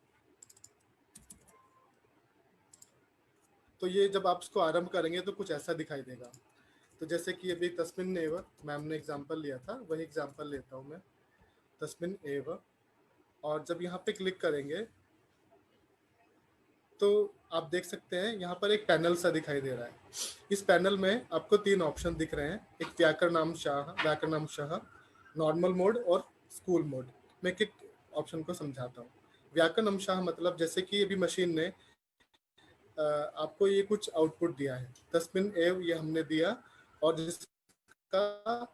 तो ये जब आप इसको आरंभ करेंगे तो कुछ ऐसा दिखाई देगा। तो जैसे कि अभी तस्मिन एव मैम ने एग्जाम्पल लिया था, वही एग्जाम्पल लेता हूँ मैं, तस्मिन एव। और जब यहाँ पे क्लिक करेंगे तो आप देख सकते हैं यहाँ पर एक पैनल सा दिखाई दे रहा है। इस पैनल में आपको 3 ऑप्शन दिख रहे हैं, एक व्याकरणांशः, नॉर्मल मोड और स्कूल मोड। मैं एक ऑप्शन को समझाता हूँ। व्याकरणांशः मतलब जैसे कि अभी मशीन ने आपको ये कुछ आउटपुट दिया है, तस्मिन एव ये हमने दिया, और जिसका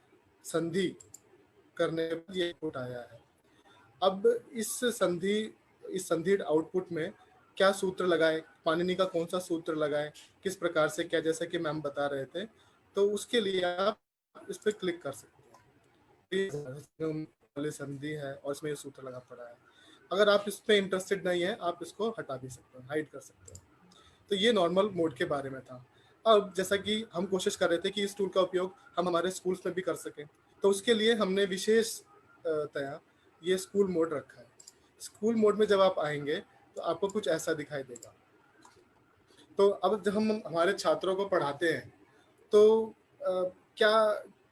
संधि करने पर ये आउटपुट आया है। अब इस संधि आउटपुट में क्या सूत्र लगाए, पाणिनि का कौन सा सूत्र लगाए, किस प्रकार से क्या, जैसा कि मैम बता रहे थे, तो उसके लिए आप इस पर क्लिक कर सकते हैं। वाली संधि है और इसमें ये सूत्र लगा पड़ा है। अगर आप इस पे इंटरेस्टेड नहीं है, आप इसको हटा भी सकते हैं, हाइड कर सकते हैं। तो ये नॉर्मल मोड के बारे में था। अब जैसा कि हम कोशिश कर रहे थे कि इस टूल का उपयोग हम हमारे स्कूल्स में भी कर सकें, तो उसके लिए हमने विशेष तया ये स्कूल मोड रखा है। स्कूल मोड में जब आप आएंगे तो आपको कुछ ऐसा दिखाई देगा। तो अब जब हम हमारे छात्रों को पढ़ाते हैं तो क्या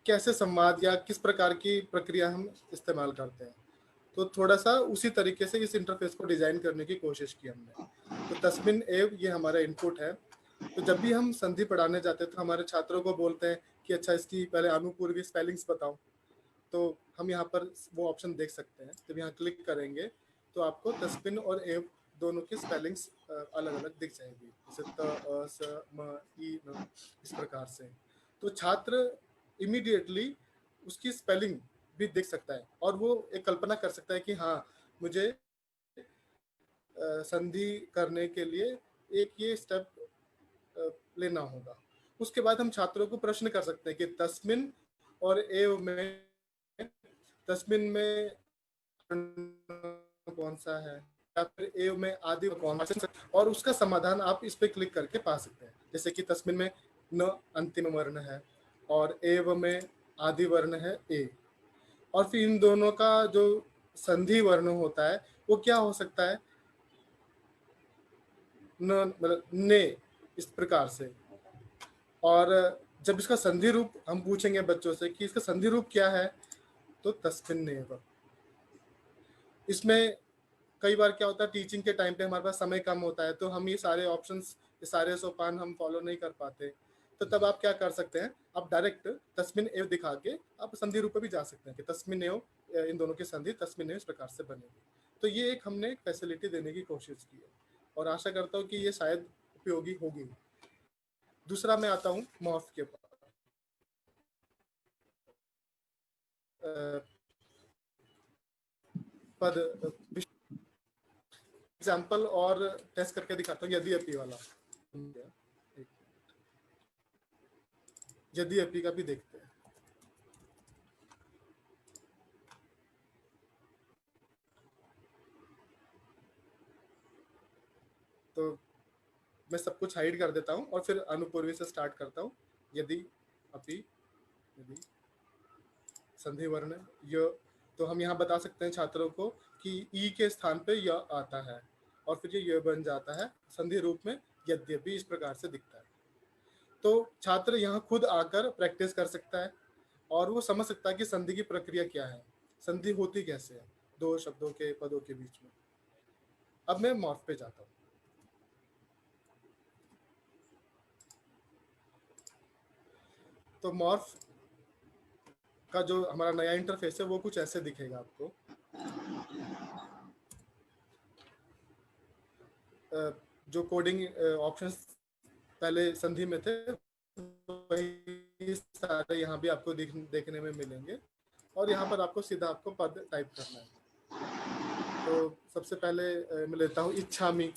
कैसे संवाद या किस प्रकार की प्रक्रिया हम इस्तेमाल करते हैं, तो थोड़ा सा उसी तरीके से इस इंटरफेस को डिजाइन करने की कोशिश की हमने। तो तस्मिन एव ये हमारा इनपुट है। तो जब भी हम संधि पढ़ाने जाते हैं तो हमारे छात्रों को बोलते हैं कि अच्छा इसकी पहले अनुपूर्वी स्पेलिंग्स बताओ, तो हम यहाँ पर वो ऑप्शन देख सकते हैं। जब यहाँ क्लिक करेंगे तो आपको तस्मिन और एव दोनों की स्पेलिंग्स अलग अलग दिख जाएगी, जैसे त, अ, स, म, ई, न, इस प्रकार से। तो छात्र इमीडिएटली उसकी स्पेलिंग भी देख सकता है और वो एक कल्पना कर सकता है कि हाँ मुझे संधि करने के लिए एक ये स्टेप लेना होगा। उसके बाद हम छात्रों को प्रश्न कर सकते हैं कि तस्मिन और एव में, तस्मिन में कौन सा है या फिर एव में आदि कौन सा, और उसका समाधान आप इस पे क्लिक करके पा सकते हैं। जैसे कि तस्मिन में न अंतिम वर्ण है और एव में आदि वर्ण है ए, और फिर इन दोनों का जो संधि वर्ण होता है वो क्या हो सकता है, न मतलब ने, इस प्रकार से। और जब इसका संधि रूप हम पूछेंगे बच्चों से कि इसका संधि रूप क्या है, तो तस्मिन्नेव। इसमें कई बार क्या होता है, टीचिंग के टाइम पे हमारे पास समय कम होता है तो हम ये सारे ऑप्शंस, ये सारे सोपान हम फॉलो नहीं कर पाते, तो तब आप क्या कर सकते हैं, आप डायरेक्ट तस्मिन एव दिखा के आप संधि रूप पे भी जा सकते हैं कि तस्मिन एव, इन दोनों की संधि तस्मिन एव इस प्रकार से बनेगी। तो ये एक हमने फैसिलिटी देने की कोशिश की है और आशा करता हूँ कि ये शायद उपयोगी होगी। दूसरा मैं आता हूँ मॉर्फ के ऊपर। पद एग्जाम्पल और टेस्ट करके दिखाता हूँ। यदि अपी वाला, यदि अपी का भी देखते हैं। तो मैं सब कुछ हाइड कर देता हूँ और फिर अनुपूर्वी से स्टार्ट करता हूँ। यदि अपी, यदि संधि वर्ण य, तो हम यहाँ बता सकते हैं छात्रों को कि ई के स्थान पे य आता है और फिर ये बन जाता है संधि रूप में यद्यपि, इस प्रकार से दिखता है। तो छात्र यहाँ खुद आकर प्रैक्टिस कर सकता है और वो समझ सकता है कि संधि की प्रक्रिया क्या है, संधि होती कैसे है दो शब्दों के, पदों के बीच में। अब मैं मॉर्फ पे जाता हूँ। तो मॉर्फ का जो हमारा नया इंटरफेस है वो कुछ ऐसे दिखेगा आपको। जो कोडिंग ऑप्शंस पहले संधि में थे वही सारे यहाँ भी आपको देखने में मिलेंगे और यहाँ पर आपको सीधा आपको पद टाइप करना है। तो सबसे पहले मैं लेता हूँ इच्छामि।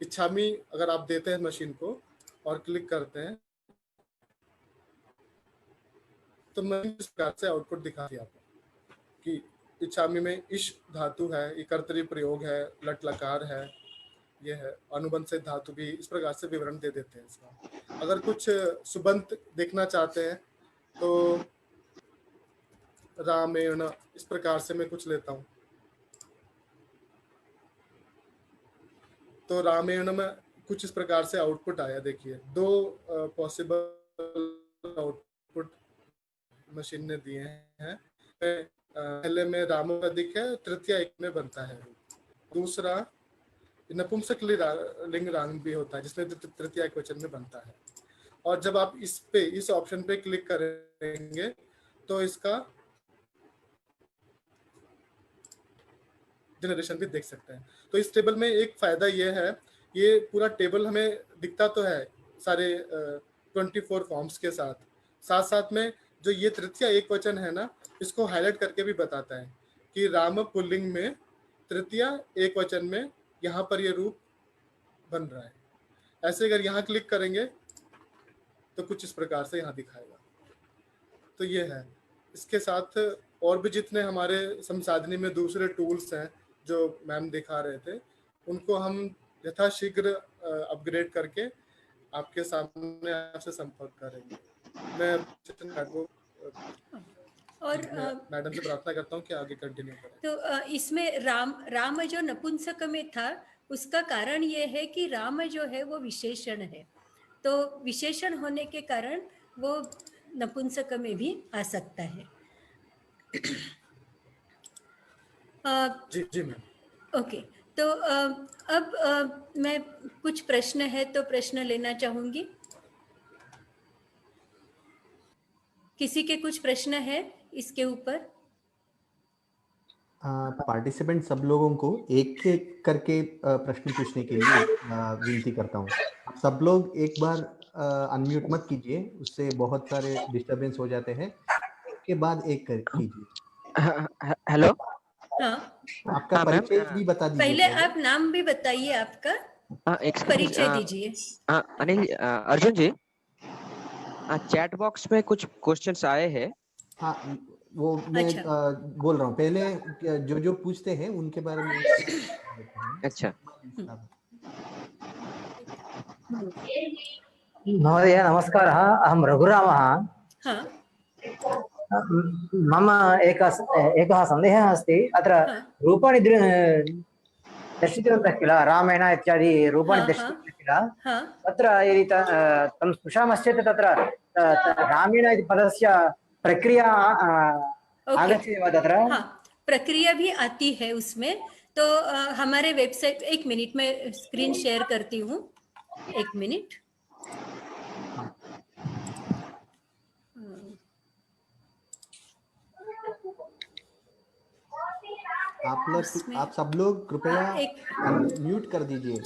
इच्छामि अगर आप देते हैं मशीन को और क्लिक करते हैं तो मैं इस प्रकार से आउटपुट दिखाती आपको कि इच्छामि में इश धातु है, ये कर्तरी प्रयोग है, लट लकार है, ये है अनुबंध से धातु भी, इस प्रकार से विवरण दे देते हैं इसका। अगर कुछ सुबंत देखना चाहते हैं तो रामेण, इस प्रकार से मैं कुछ लेता हूँ। तो रामेण में कुछ इस प्रकार से आउटपुट आया। देखिए दो पॉसिबल आउटपुट मशीन ने दिए हैं। पहले में रामोपदिक है, तृतीय एक में बनता है। दूसरा नपुंसक लिंग रांग भी होता है जिसमें तृतीय एक वचन में बनता है। और जब आप इस ऑप्शन पे क्लिक करेंगे तो इसका जनरेशन भी देख सकते हैं। तो इस टेबल में एक फायदा ये है, ये पूरा टेबल हमें दिखता तो है सारे 24 फॉर्म्स के साथ साथ में जो ये तृतीया एक वचन है ना, इसको हाईलाइट करके भी बताता है कि राम पुल्लिंग में, तृतीया एक वचन में, यहाँ पर ये रूप बन रहा है। ऐसे अगर यहाँ क्लिक करेंगे तो कुछ इस प्रकार से यहाँ दिखाएगा। तो ये है। इसके साथ और भी जितने हमारे संसाधनी में दूसरे टूल्स हैं जो मैम दिखा रहे थे, उनको हम यथाशीघ्र अपग्रेड करके आपके सामने आपसे संपर्क करेंगे। मैं और मैडम से प्रार्थना करता हूँ कि आगे कंटिन्यू करें। तो इसमें राम जो नपुंसक में था, उसका कारण ये है कि राम जो है वो विशेषण है, तो विशेषण होने के कारण वो नपुंसक में भी आ सकता है। जी मैम। ओके, तो अब मैं कुछ प्रश्न है तो प्रश्न लेना चाहूंगी। किसी के कुछ प्रश्न है इसके ऊपर? पार्टिसिपेंट सब लोगों को एक एक करके प्रश्न पूछने के लिए विनती करता हूँ। आप सब लोग एक बार अनम्यूट मत कीजिए, उससे बहुत सारे डिस्टरबेंस हो जाते हैं। एक के बाद एक कर कीजिए। हेलो, हाँ, आपका हाँ, मैम। परिचय भी बता दीजिए। पहले आप नाम भी बताइए आपका, परिचय दीजिए। अनिल, अर्जुन जी, चैट बॉक्स में कुछ क्वेश्चंस आए हैं। हाँ, वो मैं अच्छा। बोल रहा हूँ। पहले जो जो पूछते हैं उनके बारे में अच्छा। महोदय नमस्कारः, अहं रघुरामः। हाँ, मम एकः सन्देहः अस्ति। अत्र हाँ, रूपाणि दर्शितवन्तः किल, रामेण इत्यादि रूपाणि हाँ, दर्शितवन्तः किल। हाँ, तत्र यदि तं स्पृशामश्चेत् तत्र रामेण इति पदस्य प्रक्रिया आगच्छति वा तत्र? हाँ, प्रक्रिया भी आती है उसमें। तो हमारे वेबसाइट, एक मिनट में स्क्रीन शेयर करती हूँ, एक मिनट। आप सब लोग कृपया म्यूट कर दीजिए।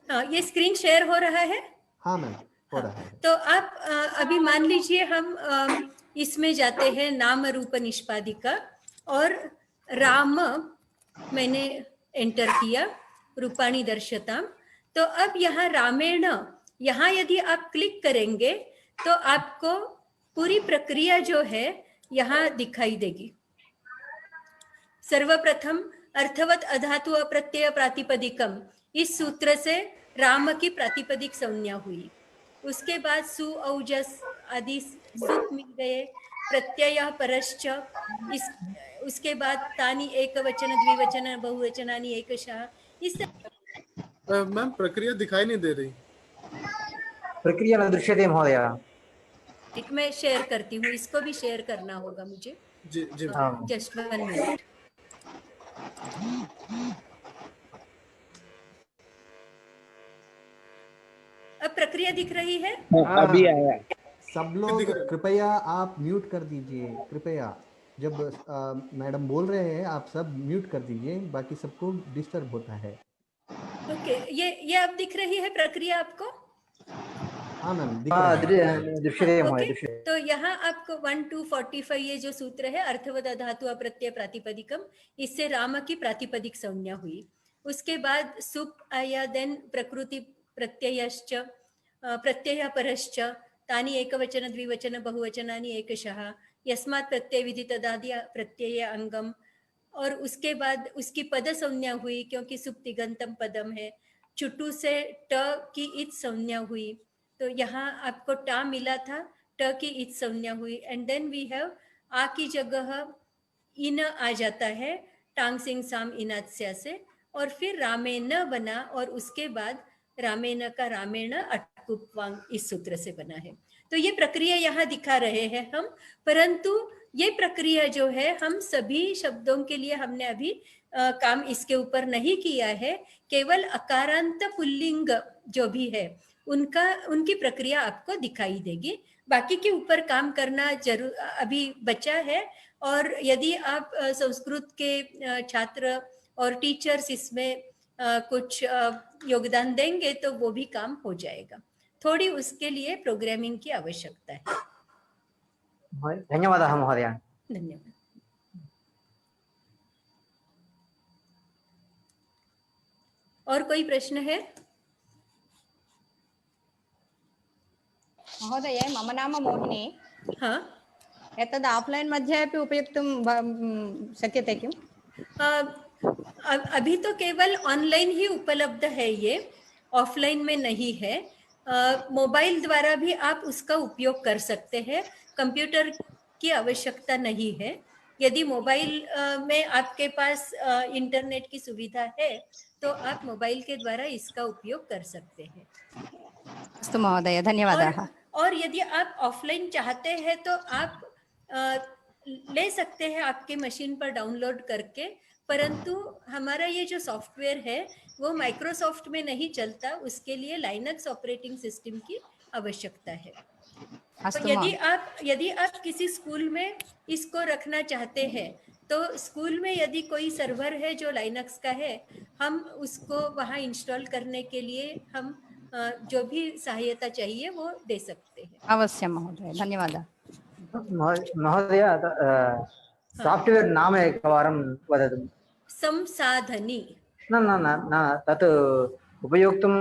हाँ, ये स्क्रीन शेयर हो रहा है? हाँ मैम, हो रहा है। तो आप अभी मान लीजिए हम इसमें जाते हैं नाम रूप निष्पादिका, और राम मैंने एंटर किया, रूपाणी दर्शताम। तो अब यहाँ रामेण, यहाँ यदि आप क्लिक करेंगे तो आपको पूरी प्रक्रिया जो है यहाँ दिखाई देगी। सर्वप्रथम अर्थवत अधातु अप्रत्यय प्रातिपदिकम, इस सूत्र से राम की प्रातिपदिक संज्ञा हुई। उसके बाद सु औजस आदि सुप मिल गए, प्रत्यय परश्च, इस उसके बाद तानि एक वचन द्विवचन बहुवचनानि एकशः। इस मैम प्रक्रिया दिखाई नहीं दे रही। प्रक्रिया न दृश्यते महोदय। मैं शेयर करती हूँ, इसको भी शेयर करना होगा मुझे। जी जी जस्ट 1 मिनट। अब प्रक्रिया दिख रही है? अभी आया। सब लोग कृपया आप म्यूट कर दीजिए, कृपया। जब मैडम बोल रहे हैं आप सब म्यूट कर दीजिए, बाकी सबको डिस्टर्ब होता है। ओके, ये अब दिख रही है प्रक्रिया आपको? हाँ मैम, दिख रहा है। दृश्यते ओके, महोदय। तो यहाँ आपको 1 to 45 ये जो सूत्र है, अर्थवद अधातु अप्रत्यय प्रातिपदिकम, इससे राम की प्रातिपदिक संज्ञा हुई। उसके बाद सुप आया, देन प्रकृति प्रत्ययश्च, प्रत्यय परश्च, तानि एकवचन द्विवचन बहुवचनानि एकशः, यस्मात् प्रत्यय विधि तदादि प्रत्यय अंगम, और उसके बाद उसकी पद संज्ञा हुई क्योंकि सुप तिगंतम पदम है। चुटू से ट की इत संज्ञा हुई, तो यहाँ आपको टा मिला था, ट की इत संज्ञा हुई। एंड देन वी हैव आ की जगह इन आ जाता है, टांग सिंह साम इनात्स्या से, और फिर रामेण बना, और उसके बाद रामेण का रामेण अटकुपवांग इस सूत्र से बना है। तो ये प्रक्रिया यहाँ दिखा रहे हैं हम, परंतु ये प्रक्रिया जो है हम सभी शब्दों के लिए हमने अभी काम इसके ऊपर नहीं किया है। केवल अकारांत पुल्लिंग जो भी है उनकी प्रक्रिया आपको दिखाई देगी। बाकी के ऊपर काम करना जरूर अभी बचा है, और यदि आप संस्कृत के छात्र और टीचर्स इसमें कुछ योगदान देंगे तो वो भी काम हो जाएगा। थोड़ी उसके लिए प्रोग्रामिंग की आवश्यकता है। धन्यवादः महोदय। धन्यवाद। और कोई प्रश्न है? महोदय, मम नाम मोहिनी। हाँ, एतद् आफ्लैन् मध्ये अपि उपयोक्तुं शक्यते किम्? अभी तो केवल ऑनलाइन ही उपलब्ध है, ये ऑफलाइन में नहीं है। मोबाइल द्वारा भी आप उसका उपयोग कर सकते हैं, कंप्यूटर की आवश्यकता नहीं है। यदि मोबाइल में आपके पास इंटरनेट की सुविधा है तो आप मोबाइल के द्वारा इसका उपयोग कर सकते हैं। अस्तु महोदय, धन्यवादाः। और यदि आप ऑफलाइन चाहते हैं तो आप ले सकते हैं आपके मशीन पर डाउनलोड करके, परंतु हमारा ये जो सॉफ्टवेयर है वो माइक्रोसॉफ्ट में नहीं चलता, उसके लिए लाइनक्स ऑपरेटिंग सिस्टम की आवश्यकता है। तो यदि आप किसी स्कूल में इसको रखना चाहते हैं तो स्कूल में यदि कोई सर्वर है जो लाइनक्स का है, हम उसको वहाँ इंस्टॉल करने के लिए हम जो भी सहायता चाहिए वो दे सकते हैं। अवश्यं महोदय, धन्यवादः। महोदय, साफ्ट्वेयर नाम एकवारं वदतु। संसाधनी। न न न न तत् उपयोक्तुं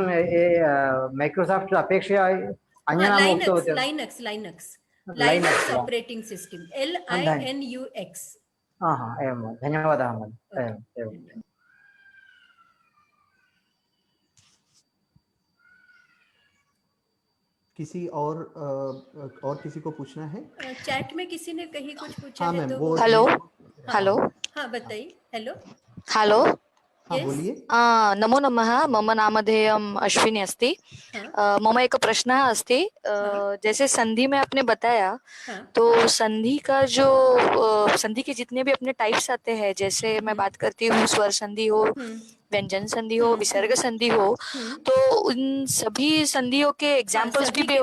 मैक्रोसाफ्ट् अपेक्षया अन्य नाम उक्तवती। Linux operating system, LINUX। एवं, धन्यवादः महोदय। एवं। किसी और किसी को पूछना है? चैट में किसी ने कहीं कुछ पूछा हाँ है मैम, तो वो हेलो हाँ, हेलो हाँ बताइए। हेलो हेलो हाँ Yes. बोलिए। नमो नमः। मम नामधेयम् अश्विनी अस्ति। हाँ, मम एक प्रश्नः अस्ति। जैसे संधि में आपने बताया, हाँ, तो संधि का जो संधि के जितने भी अपने टाइप्स आते हैं, जैसे मैं बात करती हूँ स्वर संधि हो, व्यंजन संधि हो, विसर्ग संधि हो, तो उन सभी संधियों के एग्जाम्पल्स सभी भी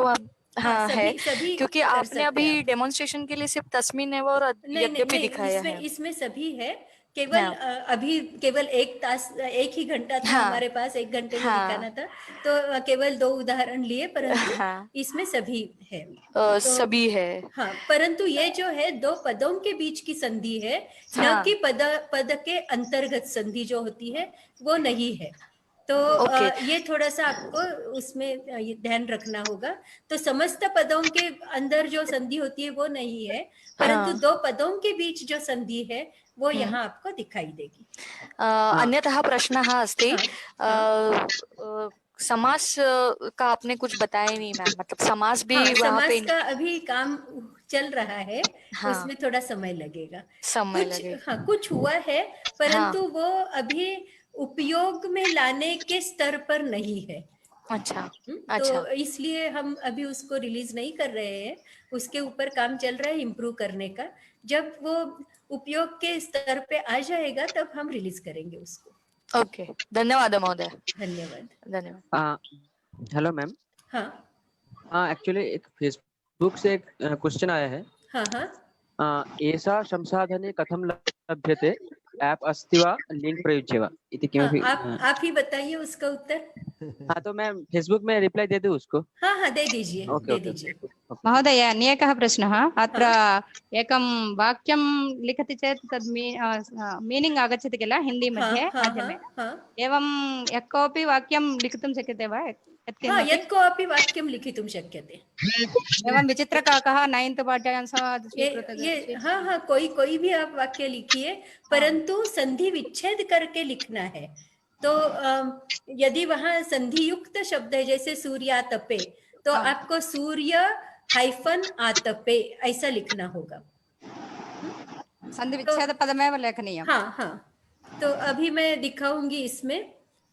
हाँ, है, सभी क्योंकि कर आपने सकते अभी हैं आप। डेमोन्स्ट्रेशन के लिए सिर्फ तस्मीन एवं और यद्यपि दिखाया है। इसमें सभी है। केवल हाँ। अभी केवल एक ही घंटा था हाँ। हमारे पास, 1 घंटे में हाँ। दिखाना था तो केवल 2 उदाहरण लिए, परंतु हाँ। इसमें सभी है। सभी है। हाँ, परंतु ये जो है 2 पदों के बीच की संधि है, न हाँ। कि पद के अंतर्गत संधि जो होती है वो नहीं है। तो ओके। ये थोड़ा सा आपको उसमें ये ध्यान रखना होगा। तो समस्त पदों के अंदर जो संधि होती है वो नहीं है, परंतु हाँ। 2 पदों के बीच जो संधि है वो यहाँ आपको दिखाई देगी। अन्यतः प्रश्नः अस्ति। हाँ। समास का आपने कुछ बताया नहीं मैम, मतलब समास भी हाँ, वहाँ पे समास का अभी काम चल रहा है। हाँ। उसमें थोड़ा समय लगेगा। समय लगेगा। हाँ, कुछ हुआ है, परंतु हाँ। वो अभी उपयोग में लाने के स्तर पर नहीं है। अच्छा। तो अच्छा। इसलिए हम अभी उसको रिलीज नहीं कर रहे हैं। उसके ऊपर काम चल रहा है इम्प्रूव करने का। जब वो उपयोग के स्तर पे आ जाएगा तब हम रिलीज करेंगे उसको। ओके, धन्यवाद महोदय। धन्यवाद। धन्यवाद। Hello ma'am. हाँ, एक्चुअली एक फेसबुक से एक क्वेश्चन आया है। हाँ, हाँ। एषा संसाधने कथं लभ्यते, ऐप अस्ति वा, लिंक प्रयुज्य वा इति किमपि। आप ही बताइए उसका उत्तर। हाँ, तो मैं फेसबुक में रिप्लाई दे दूँ उसको। हाँ, दे दीजिए। ओके, दे दीजिए। महोदय, अन्येकः प्रश्नः। अत्र एकं वाक्यं लिखति चेत् तद् मीनिङ्ग् आगच्छति किल हिन्दी मध्ये माध्यमे। एवं यः कोऽपि वाक्यं लिखितुं शक्यते वा? यत् कोऽपि वाक्यं लिखितुं शक्यते। एवं विचित्रकाकः 9th पाठ्यांश हाँ, कोई भी आप वाक्य लिखिए, परंतु संधि विच्छेद करके लिखना है। तो यदि वहां संधि युक्त शब्द है, जैसे सूर्यातपे, तो आपको सूर्य हाइफन आतपे ऐसा लिखना होगा। संधि विच्छेद पदमेव लेखनीयम्। हाँ। तो अभी मैं दिखाऊंगी इसमें।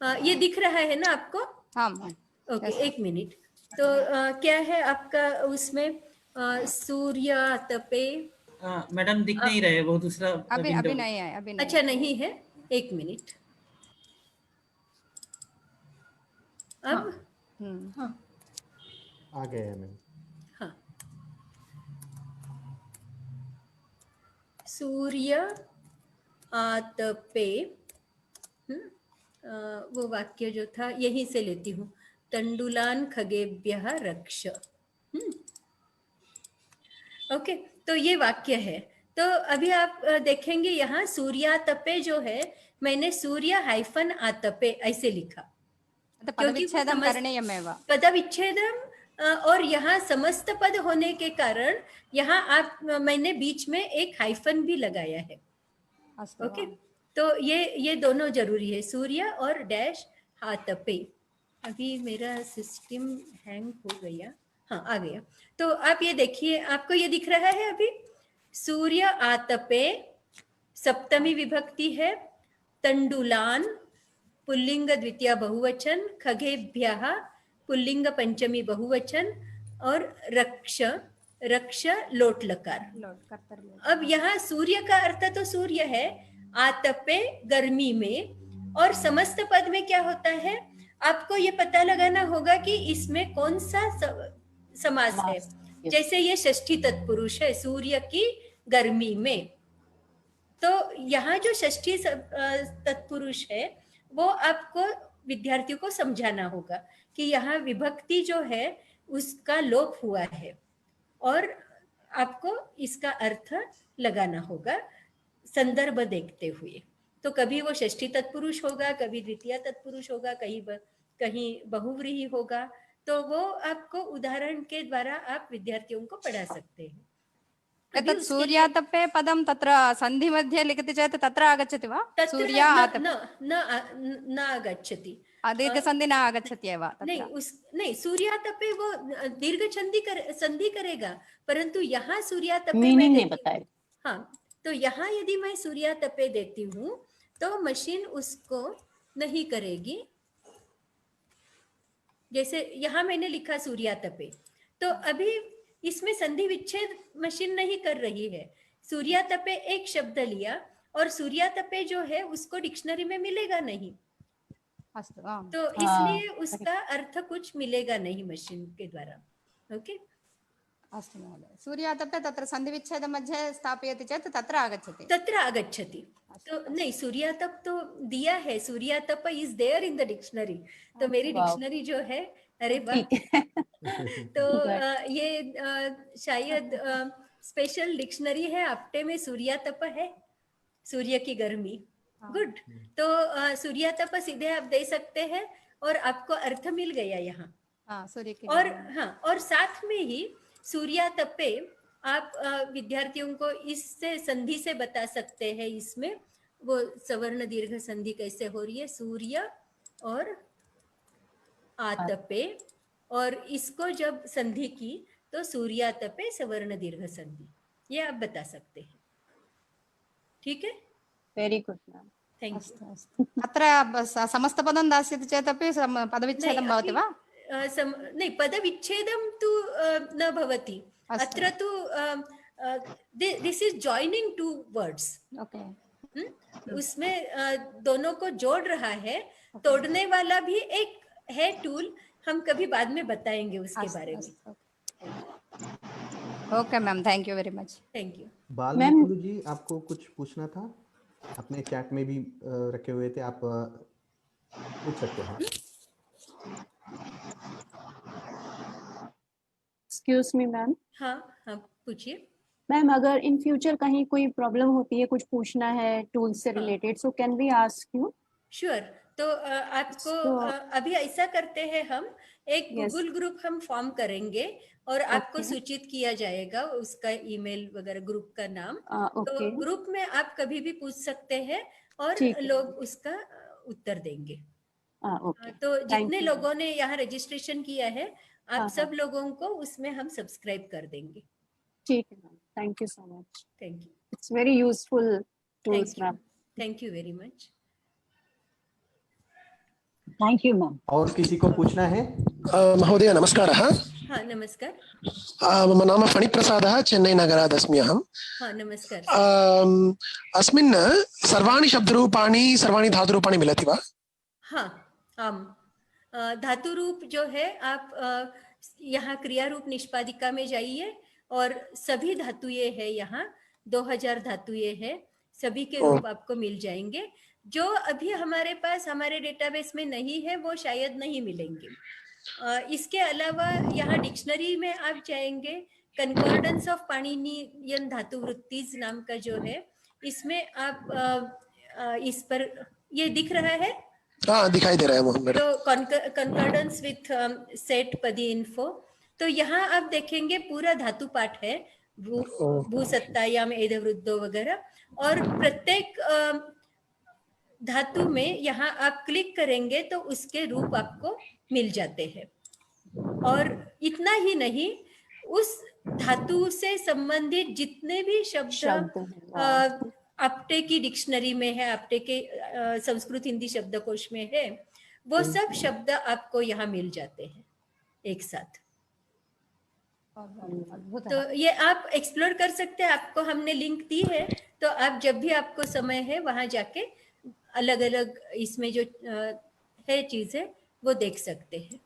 ये दिख रहा है ना आपको? हाँ। Okay, 1 minute. तो क्या है आपका उसमें सूर्यातपे? मैडम दिख नहीं रहे, वो दूसरा अभी नहीं है, अभी नहीं। अच्छा, नहीं है। 1 मिनट। अब हाँ। आ गया मैम। हाँ, सूर्य आतपे। वो वाक्य जो था यहीं से लेती हूँ। तंडुलान खगेभ्यः रक्ष। ओके, तो ये वाक्य है। तो अभी आप देखेंगे यहाँ सूर्यातपे जो है, मैंने सूर्य हाइफन आतपे ऐसे लिखा, क्योंकि वो पदविच्छेदं करणीयमेव। पदविच्छेदम और यहाँ समस्त पद होने के कारण यहाँ आप मैंने बीच में एक हाइफन भी लगाया है। ओके, तो ये दोनों जरूरी है, सूर्य और डैश आतपे। अभी मेरा सिस्टम हैंग हो गया, हाँ आ गया। तो आप ये देखिए, आपको ये दिख रहा है अभी, सूर्य आतपे सप्तमी विभक्ति है, तंडुलान पुल्लिंग द्वितीय बहुवचन, खगेभ्यः पुल्लिंग पंचमी बहुवचन, और रक्ष रक्ष लोट लकार। अब यहाँ सूर्य का अर्थ तो सूर्य है, आतपे गर्मी में, और समस्त पद में क्या होता है आपको ये पता लगाना होगा कि इसमें कौन सा समास है। जैसे ये षष्ठी तत्पुरुष है, सूर्य की गर्मी में, तो यहाँ जो षष्ठी तत्पुरुष है वो आपको विद्यार्थियों को समझाना होगा कि यहाँ विभक्ति जो है उसका लोप हुआ है, और आपको इसका अर्थ लगाना होगा संदर्भ देखते हुए। तो कभी वो षष्ठी तत्पुरुष होगा, कभी द्वितीय तत्पुरुष होगा, कहीं बहुव्रीहि होगा, तो वो आपको उदाहरण के द्वारा आप विद्यार्थियों को पढ़ा सकते हैं। एतत् सूर्यातपे पदं तत्र सन्धि मध्ये लिखति चेत् तत्र आगच्छति वा? सूर्य न आगच्छति, दीर्घसन्धि न आगच्छति एव। नहीं, सूर्यातपे वो दीर्घ संधि करेगा, परंतु यहाँ सूर्यातपे में नहीं बताए। हाँ, तो यहाँ यदि मैं सूर्यातपे देती हूँ तो मशीन उसको नहीं करेगी। जैसे यहाँ मैंने लिखा सूर्यातपे, तो अभी इसमें संधि विच्छेद मशीन नहीं कर रही है। सूर्यातपे एक शब्द लिया और सूर्यातपे जो है उसको डिक्शनरी में मिलेगा नहीं, तो इसलिए उसका अर्थ कुछ मिलेगा नहीं मशीन के द्वारा। ओके, अस्तु महोदय। सूर्यातपे तत्र सन्धि विच्छेद मध्ये स्थापयति चेत् तत्र आगच्छति। तो नहीं, सूर्यातप तो दिया है, सूर्यातप is there in the dictionary. तो मेरी डिक्शनरी जो है, अरे वाह, तो ये शायद स्पेशल डिक्शनरी है, आपटे में सूर्यातप है, सूर्य की गर्मी। गुड, तो सूर्यातप सीधे आप दे सकते हैं और आपको अर्थ मिल गया यहाँ। सूर्य की और साथ में ही सूर्यातपे आप विद्यार्थियों को इससे संधि से बता सकते हैं, इसमें वो सवर्ण दीर्घ संधि कैसे हो रही है, सूर्य और आतपे, और इसको जब संधि की तो सूर्यातपे सवर्ण दीर्घ संधि, ये आप बता सकते हैं। ठीक है, very good ma'am, thank you. अत्र समस्तपदं दास्यति चेदपि पदविच्छेदं भवति वा? नहीं, पदविच्छेदं तु न भवति, अत्र तु this is joining two words. Okay, उसमें दोनों को जोड़ रहा है। तोड़ने वाला भी एक है टूल, हम कभी बाद में बताएंगे उसके बारे में। Okay ma'am, thank you very much. Thank you. Balmukund ji, आपको कुछ पूछना था, अपने चैट में भी रखे हुए थे, आप पूछ सकते हैं। Excuse me ma'am. हाँ हाँ, पूछिए मैम। अगर इन फ्यूचर कहीं कोई प्रॉब्लम होती है, कुछ पूछना है टूल से related, so can we ask you? Sure. तो आपको अभी ऐसा करते हैं, हम एक गूगल ग्रुप हम फॉर्म करेंगे और आपको सूचित किया जाएगा उसका ईमेल वगैरह, ग्रुप का नाम। तो ग्रुप में आप कभी भी पूछ सकते हैं और लोग उसका उत्तर देंगे। तो जितने लोगों ने यहाँ रजिस्ट्रेशन किया है, आप सब लोगों को उसमें हम सब्सक्राइब कर देंगे। ठीक है ma'am, thank you so much. Thank you, it's very useful tools ma'am. Thank you very much. Thank you ma'am. और किसी को पूछना है? महोदय नमस्कारः। हाँ नमस्कार। मम नाम फणिप्रसादः, चेन्नैनगरात् अस्मि अहं। हाँ नमस्कार। अस्मिन् सर्वाणि शब्दरूपाणि, सर्वाणि धातुरूपाणि मिलति वा? हाँ आम, धातु रूप जो है आप यहाँ क्रिया रूप निष्पादिका में जाइए और सभी धातुएं है, यहाँ 2000 धातुएं है, सभी के रूप आपको मिल जाएंगे। जो अभी हमारे पास हमारे डेटाबेस में नहीं है वो शायद नहीं मिलेंगे। इसके अलावा यहाँ डिक्शनरी में आप जाएंगे, कंकॉर्डेंस ऑफ पाणिनियन धातु वृत्तिज नाम का जो है, इसमें आप इस पर ये दिख रहा है, हाँ दिखाई दे रहा है वो मेरे। तो कंकॉर्डेंस विथ सेट पदी इन्फो, तो यहाँ आप देखेंगे पूरा धातु पाठ है, भूसत्तायाम एदवृद्धो वगैरह, और प्रत्येक धातु में यहाँ आप क्लिक करेंगे तो उसके रूप आपको मिल जाते हैं। और इतना ही नहीं, उस धातु से संबंधित जितने भी शब्द आपटे की डिक्शनरी में है, आपटे के संस्कृत हिंदी शब्दकोश में है, वो सब शब्द आपको यहाँ मिल जाते हैं एक साथ। तो ये आप एक्सप्लोर कर सकते हैं, आपको हमने लिंक दी है, तो आप जब भी आपको समय है वहां जाके अलग अलग इसमें जो है चीजें वो देख सकते हैं।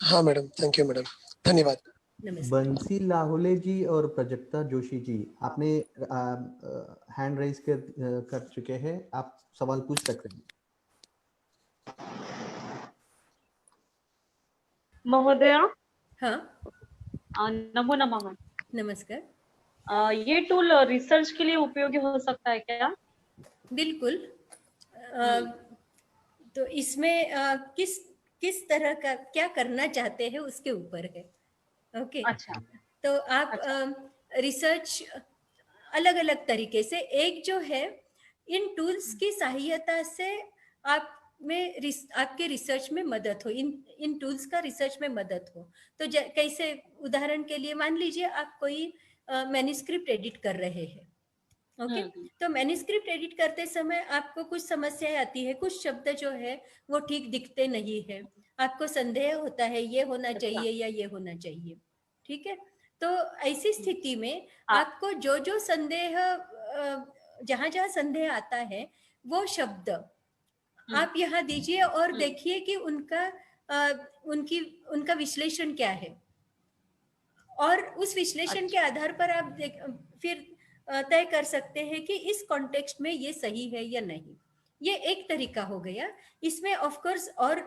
हाँ मैडम, थैंक यू मैडम, धन्यवाद। बंसी लाहोले जी और प्रजक्ता जोशी जी, आपने हैंड रेज कर चुके हैं, आप सवाल पूछ सकते हैं। महोदय, हाँ नमो नमः। नमस्कार। ये टूल रिसर्च के लिए उपयोगी हो सकता है क्या? बिल्कुल। तो इसमें किस तरह का क्या करना चाहते हैं उसके ऊपर है। ओके। अच्छा। तो आप रिसर्च अलग अलग तरीके से, एक जो है इन टूल्स की सहायता से आप में आपके रिसर्च में मदद हो, इन टूल्स का रिसर्च में मदद हो। तो कैसे, उदाहरण के लिए मान लीजिए आप कोई मैन्युस्क्रिप्ट एडिट कर रहे हैं, ओके। तो मैन्युस्क्रिप्ट एडिट करते समय आपको कुछ समस्याएं आती है, कुछ शब्द जो है वो ठीक दिखते नहीं है, आपको संदेह होता है ये होना चाहिए या ये होना चाहिए, ठीक है। तो ऐसी स्थिति में आपको जो जो संदेह, जहां जहां संदेह आता है वो शब्द आप यहाँ दीजिए और देखिए कि उनका विश्लेषण क्या है, और उस विश्लेषण के आधार पर आप फिर तय कर सकते हैं कि इस कॉन्टेक्स्ट में ये सही है या नहीं। ये एक तरीका हो गया। इसमें ऑफ कोर्स और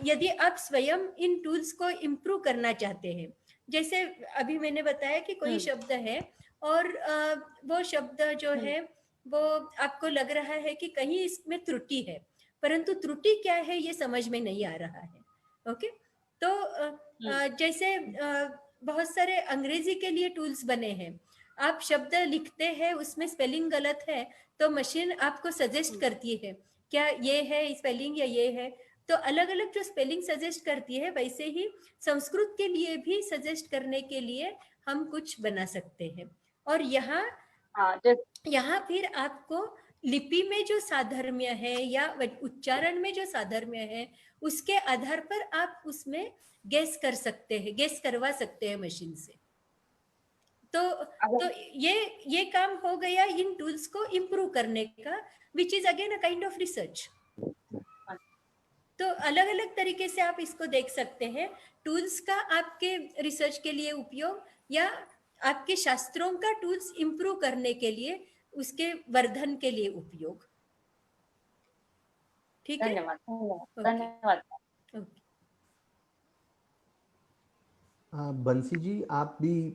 यदि आप स्वयं इन टूल्स को इम्प्रूव करना चाहते हैं, जैसे अभी मैंने बताया कि कोई शब्द है और वो शब्द जो है वो आपको लग रहा है कि कहीं इसमें त्रुटि है, परंतु त्रुटि क्या है ये समझ में नहीं आ रहा है, ओके। तो जैसे बहुत सारे अंग्रेजी के लिए टूल्स बने हैं, आप शब्द लिखते हैं उसमें स्पेलिंग गलत है तो मशीन आपको सजेस्ट करती है क्या ये है स्पेलिंग या ये है, तो अलग अलग जो स्पेलिंग सजेस्ट करती है, वैसे ही संस्कृत के लिए भी सजेस्ट करने के लिए हम कुछ बना सकते हैं। और यहाँ फिर आपको लिपि में जो साधर्म्य है या उच्चारण में जो साधर्म्य है उसके आधार पर आप उसमें गेस कर सकते हैं, गेस करवा सकते हैं मशीन से। तो ये काम हो गया इन टूल्स को इम्प्रूव करने का, which is again a kind of research. तो अलग अलग तरीके से आप इसको देख सकते हैं, टूल्स का आपके रिसर्च के लिए उपयोग या आपके शास्त्रों का टूल्स इम्प्रूव करने के लिए, उसके वर्धन के लिए उपयोग। ठीक है, धन्यवाद। बंसी जी, आप भी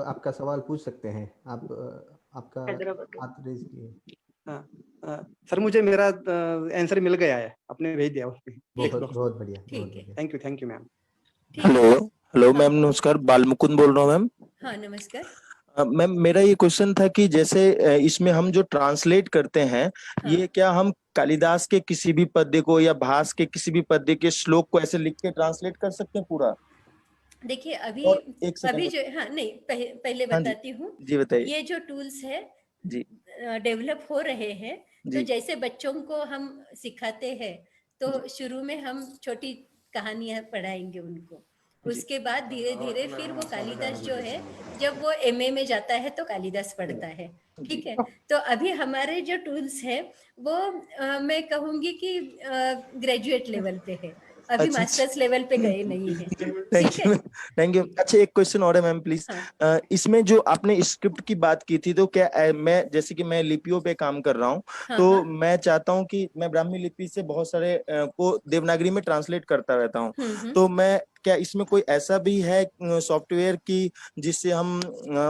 आपका सवाल पूछ सकते हैं, आप आपका हाथ रेज किए। सर मुझे मेरा आंसर मिल गया है, आपने भेज दिया उसमें। बहुत बढ़िया। Thank you ma'am. Hello ma'am, नमस्कार, बालमुकुंद बोल रहा हूँ मैम। हाँ नमस्कार मैम, मेरा ये क्वेश्चन था कि जैसे इसमें हम जो ट्रांसलेट करते हैं, ये क्या हम कालिदास के किसी भी पद्य को या भास के किसी भी पद्य के श्लोक को ऐसे लिख के ट्रांसलेट कर सकते हैं पूरा? देखिए अभी जो नहीं पहले हाँ बताती हूँ जी, बताइए। ये जो टूल्स है जी डेवलप हो रहे हैं, तो जैसे बच्चों को हम सिखाते हैं तो शुरू में हम छोटी कहानियां पढ़ाएंगे उनको, उसके बाद धीरे धीरे फिर वो कालिदास जो है, जब वो एमए में जाता है तो कालिदास पढ़ता है, ठीक है। तो अभी हमारे जो टूल्स है वो मैं कहूँगी कि ग्रेजुएट लेवल पे है, अभी अच्छा, मास्टर्स लेवल पे गए नहीं है। थैंक ठीक यू है। Thank you. अच्छा, एक क्वेश्चन और है मैम प्लीज। हाँ। इसमें जो आपने स्क्रिप्ट की बात की थी, तो क्या मैं जैसे कि मैं लिपियों पे काम कर रहा हूँ, हाँ, तो हाँ। मैं चाहता हूँ कि मैं ब्राह्मी लिपि से बहुत सारे को देवनागरी में ट्रांसलेट करता रहता हूँ, तो मैं क्या इसमें कोई ऐसा भी है सॉफ्टवेयर की जिससे हम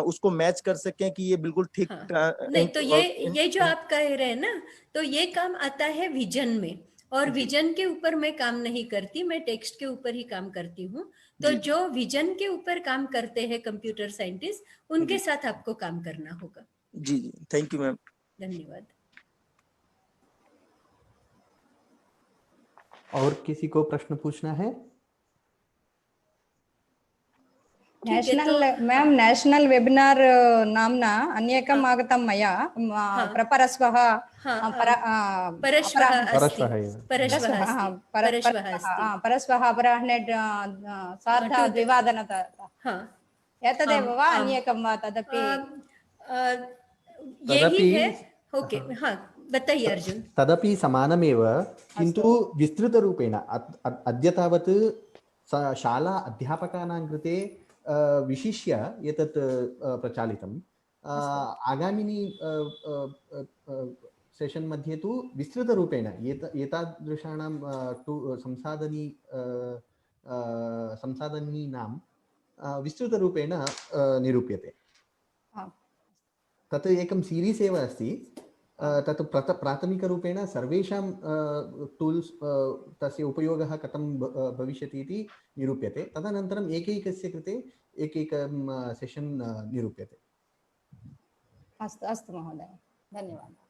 उसको मैच कर सकें कि ये बिल्कुल ठीक नहीं, तो ये जो आप कह रहे हैं ना, तो ये काम आता है विजन में, और विजन के ऊपर मैं काम नहीं करती, मैं टेक्स्ट के ऊपर ही काम करती हूँ। तो जो विजन के ऊपर काम करते हैं कंप्यूटर साइंटिस्ट, उनके साथ आपको काम करना होगा। जी जी, थैंक यू मैम। धन्यवाद। और किसी को प्रश्न पूछना है? नेशनल मैम, नेशनल वेबिनार नाम्ना अन्येकम् आगतं मया, प्रपरश्वः परश्वः अस्ति। परश्वः अपराह्ने सार्धद्विवादनतः। एतदेव वा अन्येकं वा तदपि? यही है। ओके, हाँ बताइए अर्जुन। तदपि समानमेव, किन्तु विस्तृतरूपेण अद्य तावत् शाला अध्यापकानां कृते विशिष्य एतत् प्रचालितम्। आगामिनी सेशन् मध्ये तु विस्तृतरूपेण एतादृशानां संसाधनीनां विस्तृतरूपेण निरूप्यते। तत् एकं सीरीस् एव अस्ति। तत् प्राथमिकरूपेण सर्वेषां टूल्स् तस्य उपयोगः कथं भविष्यति इति निरूप्यते। तदनन्तरम् एकैकस्य कृते एकैकं सेशन् निरूप्यते। अस्तु अस्तु महोदय, धन्यवादः।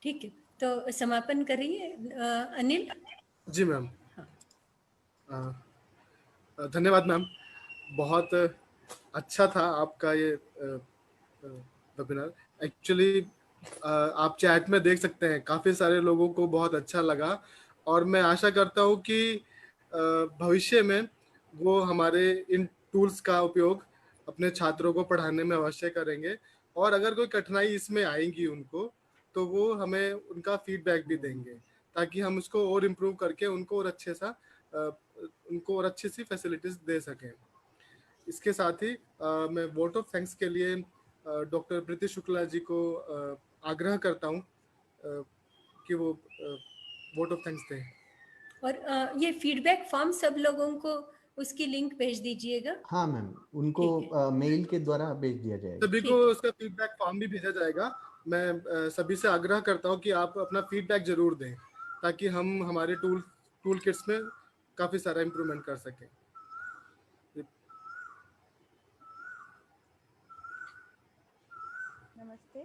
ठीक है, तो समापन करिए अनिल। जी मैम। धन्यवाद मैम, बहुत अच्छा था आपका ये वेबिनार। एक्चुअली आप चैट में देख सकते हैं काफ़ी सारे लोगों को बहुत अच्छा लगा, और मैं आशा करता हूँ कि भविष्य में वो हमारे इन टूल्स का उपयोग अपने छात्रों को पढ़ाने में अवश्य करेंगे, और अगर कोई कठिनाई इसमें आएगी उनको, तो वो हमें उनका फीडबैक भी देंगे, ताकि हम उसको और इम्प्रूव करके उनको और अच्छी सी फैसिलिटीज दे सकें। इसके साथ ही मैं वोट ऑफ थैंक्स के लिए डॉक्टर प्रीति शुक्ला जी को आग्रह करता हूँ कि वो वोट ऑफ थैंक्स दें। और ये फीडबैक फॉर्म सब लोगों को उसकी लिंक भेज दीजिएगा। हाँ मैम, उनको मेल के द्वारा भेज दिया जाएगा। सभी को उसका फीडबैक फॉर्म भी भेजा जाएगा। मैं सभी से आग्रह करता हूँ कि आप अपना फीडबैक जरूर दें, ताकि हम हमारे टूल किट्स में काफ़ी सारा इम्प्रूवमेंट कर सकें। नमस्ते।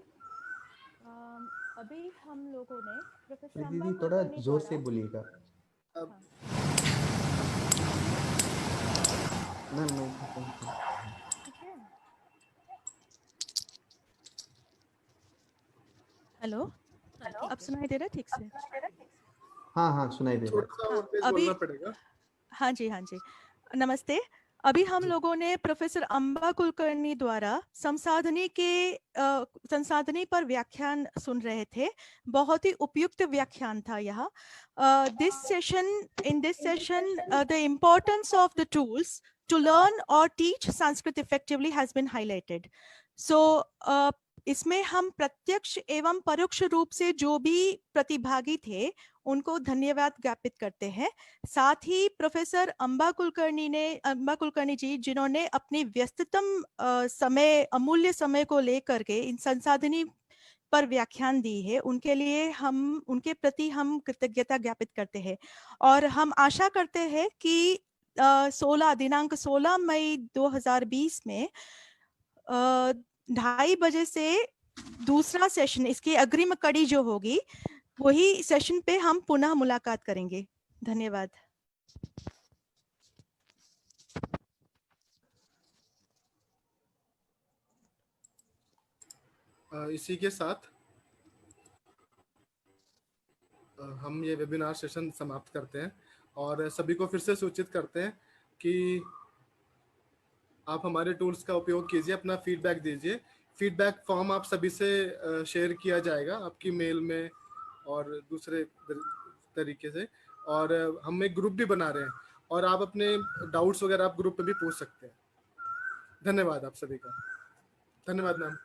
अभी हम लोगों ने प्रोफेसर दीदी थोड़ा जोर से बोलिएगा। हेलो, अब सुनाई दे रहा है ठीक से? हाँ हाँ, सुनाई दे रहा है। अभी हाँ जी। नमस्ते। अभी हम लोगों ने प्रोफेसर अंबा कुलकर्णी द्वारा संसाधनी पर व्याख्यान सुन रहे थे। बहुत ही उपयुक्त व्याख्यान था यह। In this session, the importance of the tools to learn or teach Sanskrit effectively has been highlighted. So, इसमें हम प्रत्यक्ष एवं परोक्ष रूप से जो भी प्रतिभागी थे उनको धन्यवाद ज्ञापित करते हैं। साथ ही प्रोफेसर अंबा कुलकर्णी जी, जिन्होंने अपनी व्यस्ततम अमूल्य समय को लेकर के इन संसाधनी पर व्याख्यान दी है, उनके प्रति हम कृतज्ञता ज्ञापित करते हैं। और हम आशा करते हैं कि दिनांक 16 मई 2020 में 2:30 बजे से दूसरा सेशन, इसकी अग्रिम कड़ी जो होगी, वही सेशन पे हम पुनः मुलाकात करेंगे। धन्यवाद। इसी के साथ हम ये वेबिनार सेशन समाप्त करते हैं, और सभी को फिर से सूचित करते हैं कि आप हमारे टूल्स का उपयोग कीजिए, अपना फीडबैक दीजिए। फीडबैक फॉर्म आप सभी से शेयर किया जाएगा आपकी मेल में और दूसरे तरीके से, और हम एक ग्रुप भी बना रहे हैं और आप अपने डाउट्स वगैरह आप ग्रुप पे भी पूछ सकते हैं। धन्यवाद आप सभी का। धन्यवाद मैम।